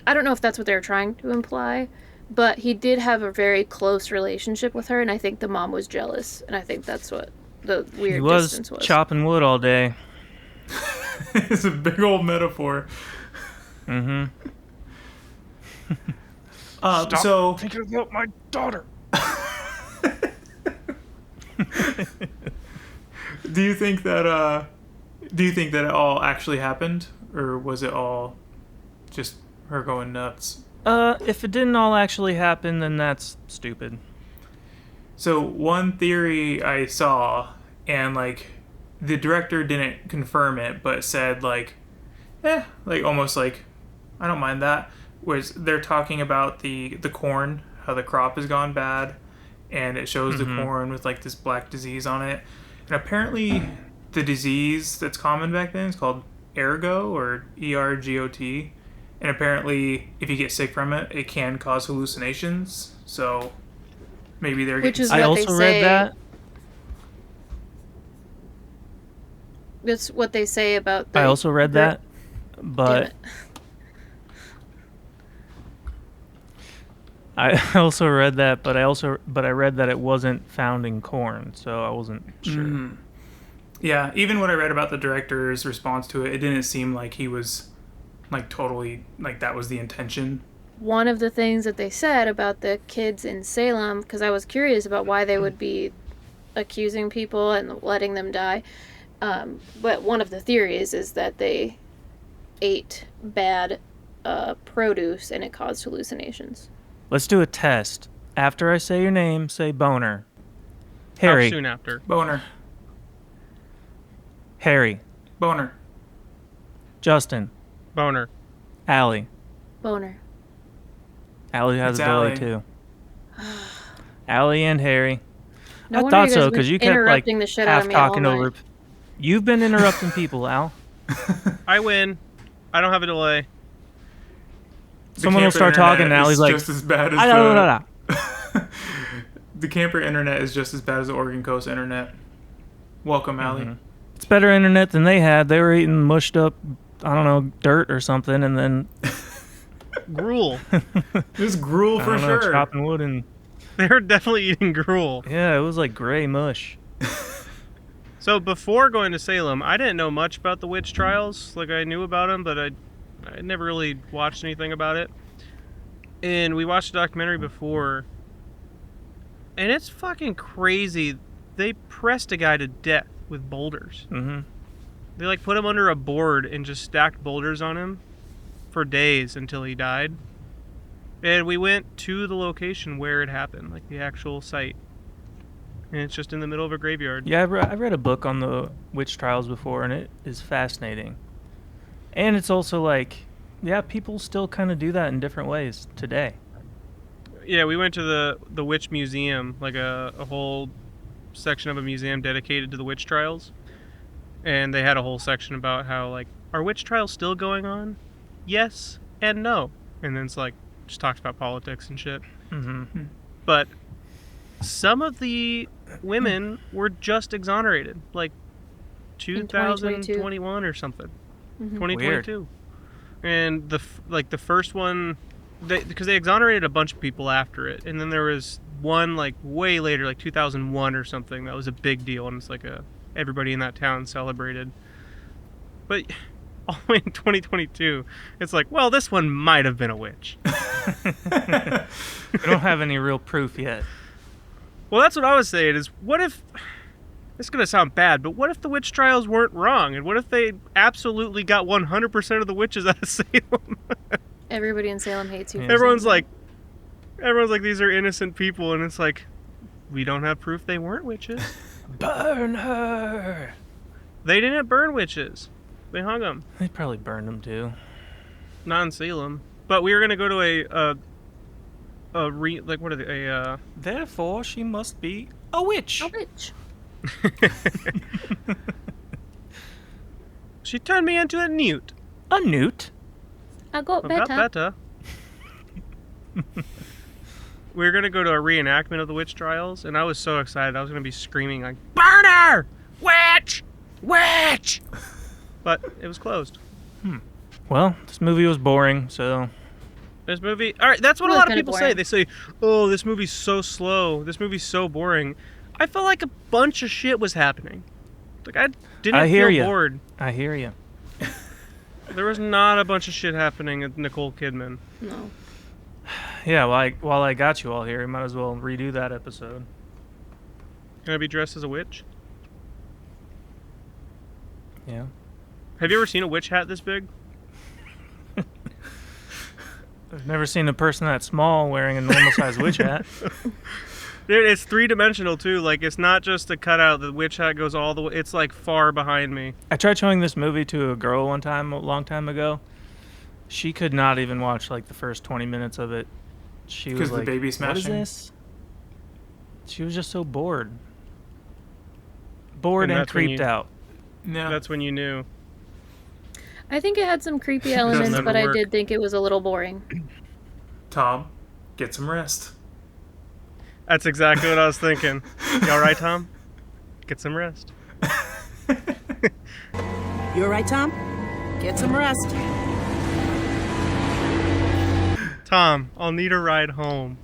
I don't know if that's what they were trying to imply, but he did have a very close relationship with her, and I think the mom was jealous, and I think that's what the weird distance was. He was chopping wood all day. It's a big old metaphor. Mm-hmm. Stop thinking about my daughter. Do you think that it all actually happened, or was it all just her going nuts? If it didn't all actually happen, then that's stupid. So one theory I saw, and like the director didn't confirm it, but said like almost like, I don't mind that, was they're talking about the corn, how the crop has gone bad, and it shows the corn with like this black disease on it. And apparently the disease that's common back then is called ergot, or ERGOT. And apparently if you get sick from it, it can cause hallucinations. So maybe they're getting sick. I also read that. That's what they say about the... I also read that, but... I also read that, but I read that it wasn't found in corn, so I wasn't sure. Mm. Yeah, even when I read about the director's response to it, it didn't seem like he was like totally like that was the intention. One of the things that they said about the kids in Salem, because I was curious about why they would be accusing people and letting them die, but one of the theories is that they ate bad produce and it caused hallucinations. Let's do a test. After I say your name, say Boner. Harry. How soon after? Boner. Harry. Boner. Justin. Boner. Allie. Boner. Allie has It's a belly Allie. too. Allie and Harry. No I wonder thought you guys so, have because been you kept like interrupting the shit out half of me all talking over. night. You've been interrupting people, Al. I win. I don't have a delay. Someone will start talking, and Allie's like, just as bad as I don't know. The camper internet is just as bad as the Oregon Coast internet. Welcome, Allie. It's better internet than they had. They were eating mushed up, I don't know, dirt or something, and then Gruel. Just gruel for sure. Chopping wood and They're definitely eating gruel. yeah, it was like gray mush. So before going to Salem, I didn't know much about the witch trials. Like, I knew about them, but I never really watched anything about it. And we watched a documentary before, and it's fucking crazy. They pressed a guy to death with boulders. Mm-hmm. They like put him under a board and just stacked boulders on him for days until he died. And we went to the location where it happened, like the actual site. And it's just in the middle of a graveyard. Yeah, I read a book on the witch trials before, and it is fascinating. And it's also like, yeah, people still kind of do that in different ways today. Yeah, we went to the witch museum, like a whole section of a museum dedicated to the witch trials. And they had a whole section about how, like, are witch trials still going on? Yes and no. And then it's like, just talks about politics and shit. Mm-hmm. But some of the women were just exonerated, like 2021 or something. 2022. And the first one, because they exonerated a bunch of people after it, and then there was one like way later, like 2001 or something, that was a big deal, and it's like everybody in that town celebrated. But all the way in 2022, it's like, well, this one might have been a witch. We don't have any real proof yet. Well, that's what I was saying, is what if, this is going to sound bad, but what if the witch trials weren't wrong? And what if they absolutely got 100% of the witches out of Salem? Everybody in Salem hates you. Everyone's like, these are innocent people, and it's like, we don't have proof they weren't witches. Burn her! They didn't burn witches. They hung them. They probably burned them too. Not in Salem. But we were going to go to Therefore, she must be a witch. A witch. She turned me into a newt. A newt? I got Got better. We were going to go to a reenactment of the witch trials, and I was so excited. I was going to be screaming like, "Burn her! Witch! Witch!" But it was closed. Well, this movie was boring, so... This movie... Alright, that's what a lot of people say. They say, oh, this movie's so slow. This movie's so boring. I felt like a bunch of shit was happening. Like, I didn't feel bored. I hear you. There was not a bunch of shit happening with Nicole Kidman. No. Yeah, while I got you all here, you might as well redo that episode. Can I be dressed as a witch? Yeah. Have you ever seen a witch hat this big? I've never seen a person that small wearing a normal-sized witch hat. Dude, it's three-dimensional, too. Like, it's not just a cutout. The witch hat goes all the way... It's, like, far behind me. I tried showing this movie to a girl one time, a long time ago. She could not even watch, like, the first 20 minutes of it. She was like, the baby smashing? What is this? She was just so bored. Bored and creeped out. No. That's when you knew. I think it had some creepy elements, but I did think it was a little boring. Tom, get some rest. That's exactly what I was thinking. You all right, Tom? Get some rest. You all right, Tom? Get some rest. Tom, I'll need a ride home.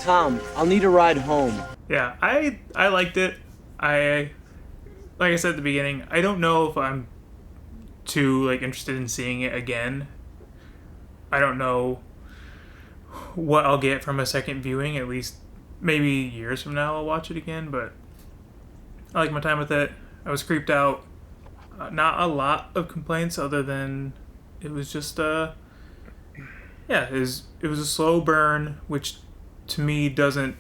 Tom, I'll need a ride home. Yeah, I liked it. Like I said at the beginning, I don't know if I'm too like interested in seeing it again. I don't know what I'll get from a second viewing. At least maybe years from now I'll watch it again, but I like my time with it. I was creeped out. Not a lot of complaints other than it was just it was a slow burn, which to me doesn't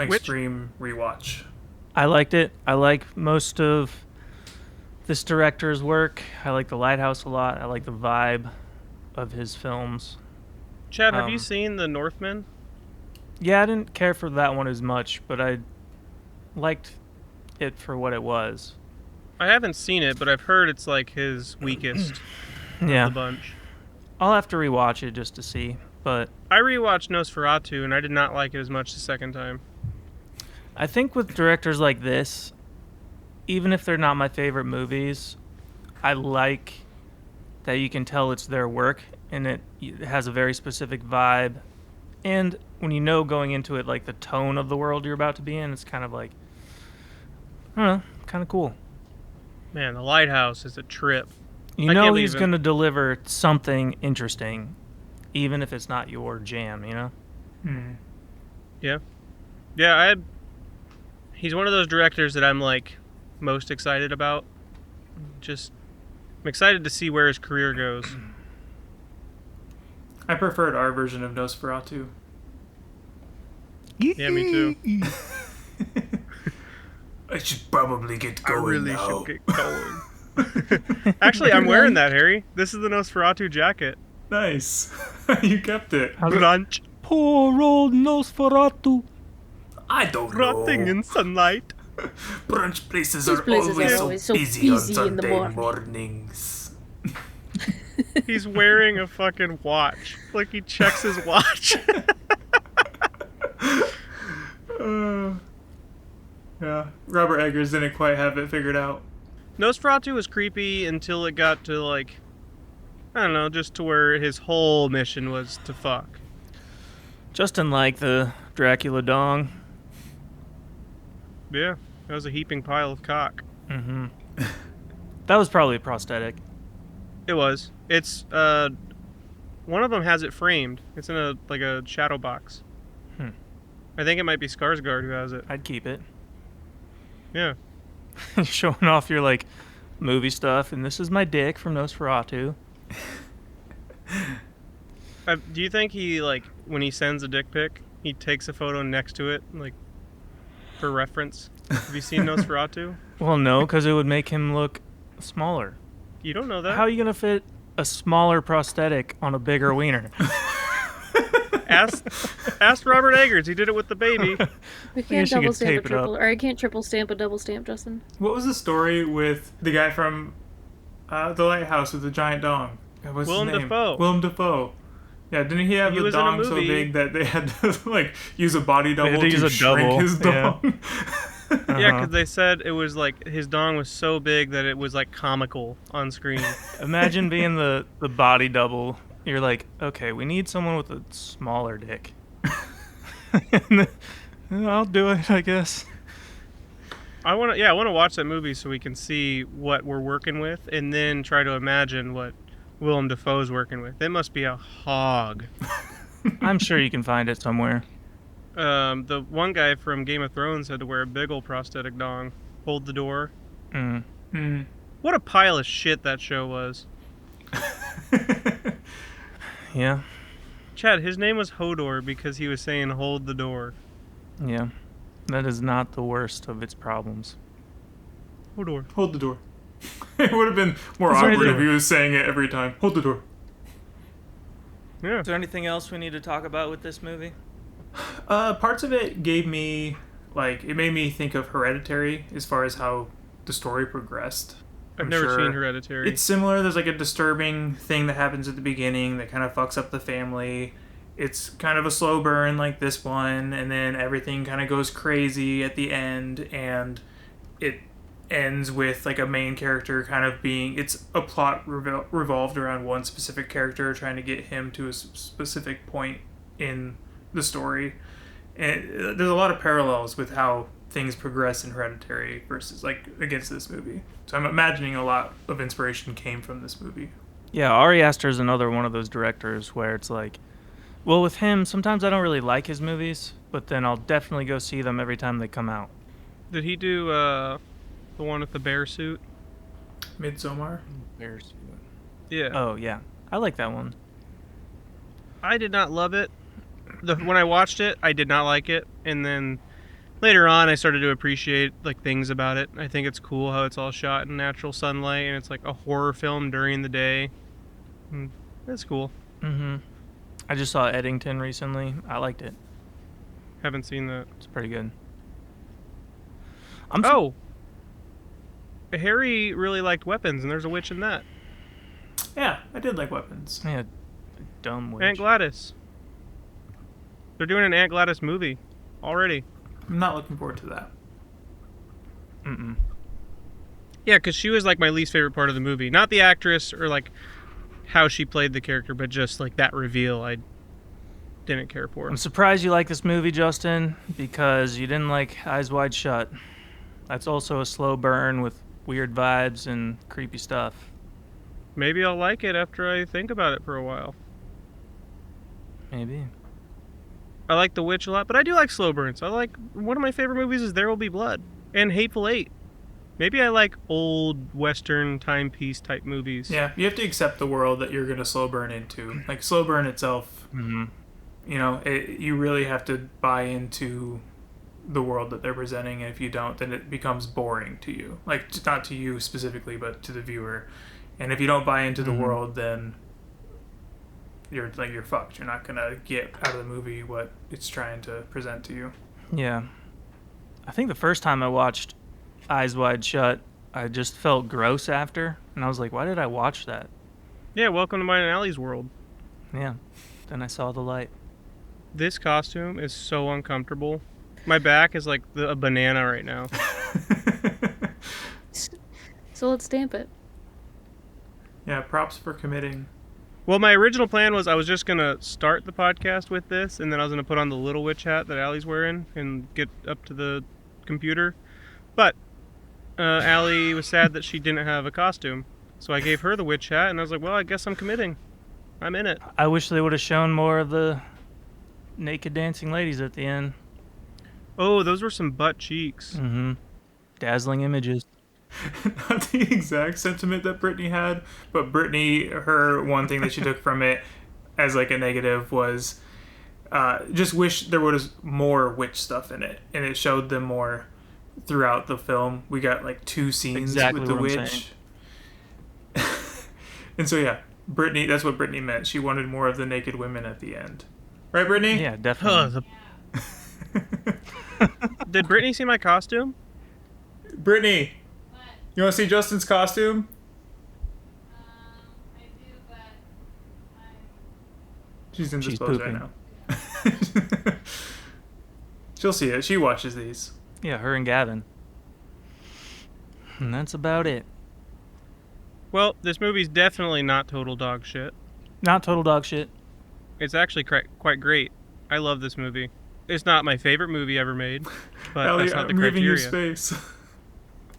scream rewatch. I liked it. I like most of this director's work. I like The Lighthouse a lot. I like the vibe of his films. Chad, have you seen The Northman? Yeah, I didn't care for that one as much, but I liked it for what it was. I haven't seen it, but I've heard it's like his weakest of the bunch. I'll have to rewatch it just to see, but... I rewatched Nosferatu, and I did not like it as much the second time. I think with directors like this, even if they're not my favorite movies, I like that you can tell it's their work, and it has a very specific vibe. And when you know going into it, like, the tone of the world you're about to be in, it's kind of like, I don't know, kind of cool. Man, The Lighthouse is a trip. You know he's going to deliver something interesting, even if it's not your jam, you know? Yeah. Yeah, He's one of those directors that I'm like most excited about. I'm excited to see where his career goes. I preferred our version of Nosferatu. Yeah, me too. I should probably get going now. Should get going. Actually, I'm wearing that, Harry. This is the Nosferatu jacket. Nice. You kept it. Brunch. Poor old Nosferatu. I don't know. Rotting in sunlight. Brunch places These are places always, are always so busy on busy in the Sunday morning. mornings. He's wearing a fucking watch. Like he checks his watch. Yeah, Robert Eggers didn't quite have it figured out. Nosferatu was creepy until it got to like, I don't know, just to where his whole mission was to fuck. Justin liked the Dracula dong. Yeah, that was a heaping pile of cock. Mm-hmm. That was probably a prosthetic. It was. It's one of them has it framed. It's in a shadow box. I think it might be Skarsgård who has it. I'd keep it. Yeah. Showing off your like movie stuff, and this is my dick from Nosferatu. Do you think he like when he sends a dick pic, he takes a photo next to it like for reference? Have you seen Nosferatu? Well, no, because it would make him look smaller. You don't know that. How are you gonna fit a smaller prosthetic on a bigger wiener? Ask Robert Eggers. He did it with the baby. We can't double stamp a triple, or I can't triple stamp a double stamp, Justin. What was the story with the guy from The Lighthouse with the giant dong? What's Willem his name? Dafoe. Willem Dafoe. Yeah, didn't he have He the was in a dong so movie. big that they had to like use a body double had to use a shrink double, his dong? yeah. Yeah, because they said it was like his dong was so big that it was like comical on screen. Imagine being the body double. You're like, okay, we need someone with a smaller dick. I'll do it, I guess. I want to watch that movie so we can see what we're working with, and then try to imagine what Willem Dafoe's working with. It must be a hog. I'm sure you can find it somewhere. The one guy from Game of Thrones had to wear a big old prosthetic dong. Hold the door. What a pile of shit that show was. Yeah. Chad, his name was Hodor because he was saying hold the door. Yeah. That is not the worst of its problems. Hodor. Hold the door. It would have been more Is there awkward if anything- he was saying it every time. Hold the door. Yeah. Is there anything else we need to talk about with this movie? Parts of it gave me, like, it made me think of Hereditary as far as how the story progressed. I've I'm never sure seen Hereditary. It's similar. There's like a disturbing thing that happens at the beginning that kind of fucks up the family. It's kind of a slow burn like this one, and then everything kind of goes crazy at the end, and it ends with like a main character kind of being, it's a plot revolved around one specific character trying to get him to a specific point in the story. And there's a lot of parallels with how things progress in Hereditary versus like against this movie. So I'm imagining a lot of inspiration came from this movie. Yeah, Ari Aster is another one of those directors where it's like, well, with him, sometimes I don't really like his movies, but then I'll definitely go see them every time they come out. Did he do the one with the bear suit? Midsommar? Bear suit. Yeah. Oh, yeah. I like that one. I did not love it. When I watched it, I did not like it, and then later on, I started to appreciate like things about it. I think it's cool how it's all shot in natural sunlight, and it's like a horror film during the day. That's cool. Mm-hmm. I just saw Eddington recently. I liked it. Haven't seen that. It's pretty good. Harry really liked Weapons, and there's a witch in that. Yeah, I did like Weapons. Yeah, dumb witch. Aunt Gladys. They're doing an Aunt Gladys movie already. I'm not looking forward to that. Mm-mm. Yeah, because she was like my least favorite part of the movie. Not the actress or like how she played the character, but just like that reveal I didn't care for. I'm surprised you like this movie, Justin, because you didn't like Eyes Wide Shut. That's also a slow burn with weird vibes and creepy stuff. Maybe I'll like it after I think about it for a while. Maybe. I like The Witch a lot, but I do like slow burns. One of my favorite movies is There Will Be Blood and Hateful Eight. Maybe I like old Western timepiece type movies. Yeah, you have to accept the world that you're going to slow burn into. Like, slow burn itself, you really have to buy into the world that they're presenting, and if you don't, then it becomes boring to you. Like, not to you specifically, but to the viewer. And if you don't buy into the world, then you're fucked. You're not going to get out of the movie what it's trying to present to you. Yeah. I think the first time I watched Eyes Wide Shut, I just felt gross after, and I was like, why did I watch that? Yeah, welcome to mine and Allie's world. Yeah. Then I saw the light. This costume is so uncomfortable. My back is like a banana right now. So let's stamp it. Yeah, props for committing. Well, my original plan was I was just going to start the podcast with this, and then I was going to put on the little witch hat that Allie's wearing and get up to the computer. But Allie was sad that she didn't have a costume, so I gave her the witch hat, and I was like, well, I guess I'm committing. I'm in it. I wish they would have shown more of the naked dancing ladies at the end. Oh, those were some butt cheeks. Mm-hmm. Dazzling images. Not the exact sentiment that Brittany had, but Brittany, her one thing that she took from it as like a negative was just wish there was more witch stuff in it, and it showed them more throughout the film. We got like 2 scenes with the witch. And so yeah, Brittany, that's what Brittany meant. She wanted more of the naked women at the end. Right, Brittany? Yeah, definitely. Did Brittany see my costume? Brittany, you want to see Justin's costume? I do, but She's indisposed right now. She'll see it. She watches these. Yeah, her and Gavin. And that's about it. Well, this movie's definitely not total dog shit. Not total dog shit. It's actually quite great. I love this movie. It's not my favorite movie ever made, but Ellie, that's not the I'm moving your criteria. space.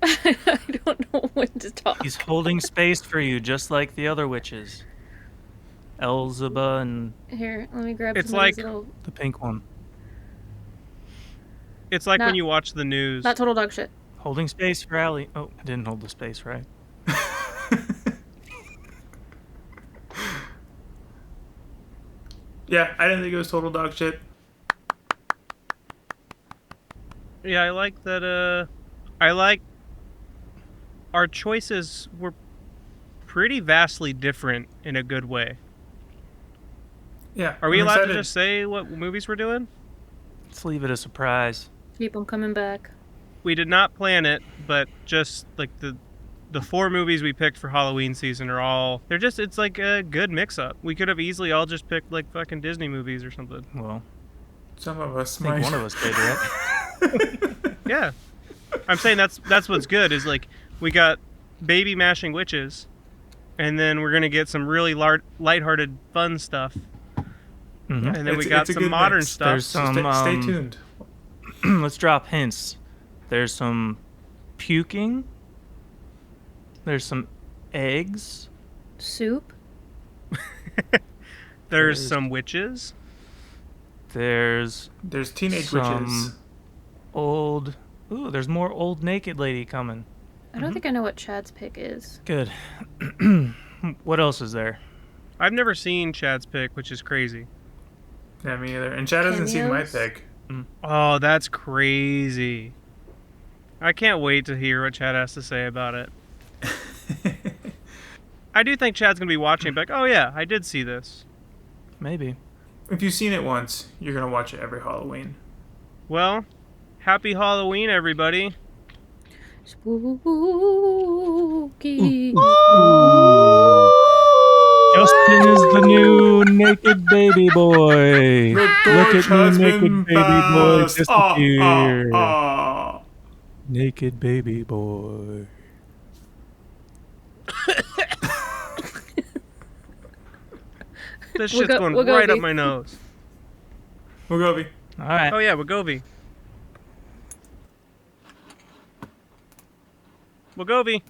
I don't know when to talk. He's holding space for you, just like the other witches. Elzeba and Here, let me grab It's some like- of these little... the pink one. It's like when Not- you watch the news. Not total dog shit. Holding space for Allie. Oh, I didn't hold the space right. Yeah, I didn't think it was total dog shit. Yeah, I like that. I like our choices were pretty vastly different in a good way. Yeah. Are we I'm allowed to excited. just say what movies we're doing? Let's leave it a surprise. Keep them coming back. We did not plan it, but just like the 4 movies we picked for Halloween season are all it's like a good mix up. We could have easily all just picked like fucking Disney movies or something. Well, some of us I think might. one of us did, right? Yeah. I'm saying that's what's good is like we got baby mashing witches, and then we're gonna get some really lighthearted fun stuff. Mm-hmm. And then we It's got a some good modern mix. stuff. There's So some. stay tuned. Let's drop hints. There's some puking. There's some eggs. Soup. There's some witches. There's teenage some witches. old. Ooh, there's more old naked lady coming. I don't think I know what Chad's pick is. Good. What else is there? I've never seen Chad's pick, which is crazy. Yeah, me either. And Chad hasn't seen my Cameos? pick. Oh, that's crazy. I can't wait to hear what Chad has to say about it. I do think Chad's going to be watching like, oh yeah, I did see this. Maybe. If you've seen it once, you're going to watch it every Halloween. Well, happy Halloween, everybody. Spooky. Justin is the new naked baby boy. Look at me, naked baby boy, disappear. Naked baby boy. This shit's going We'll go, right up V. my nose. Wagobi. All right. Oh yeah, Wagovi. Wagovi.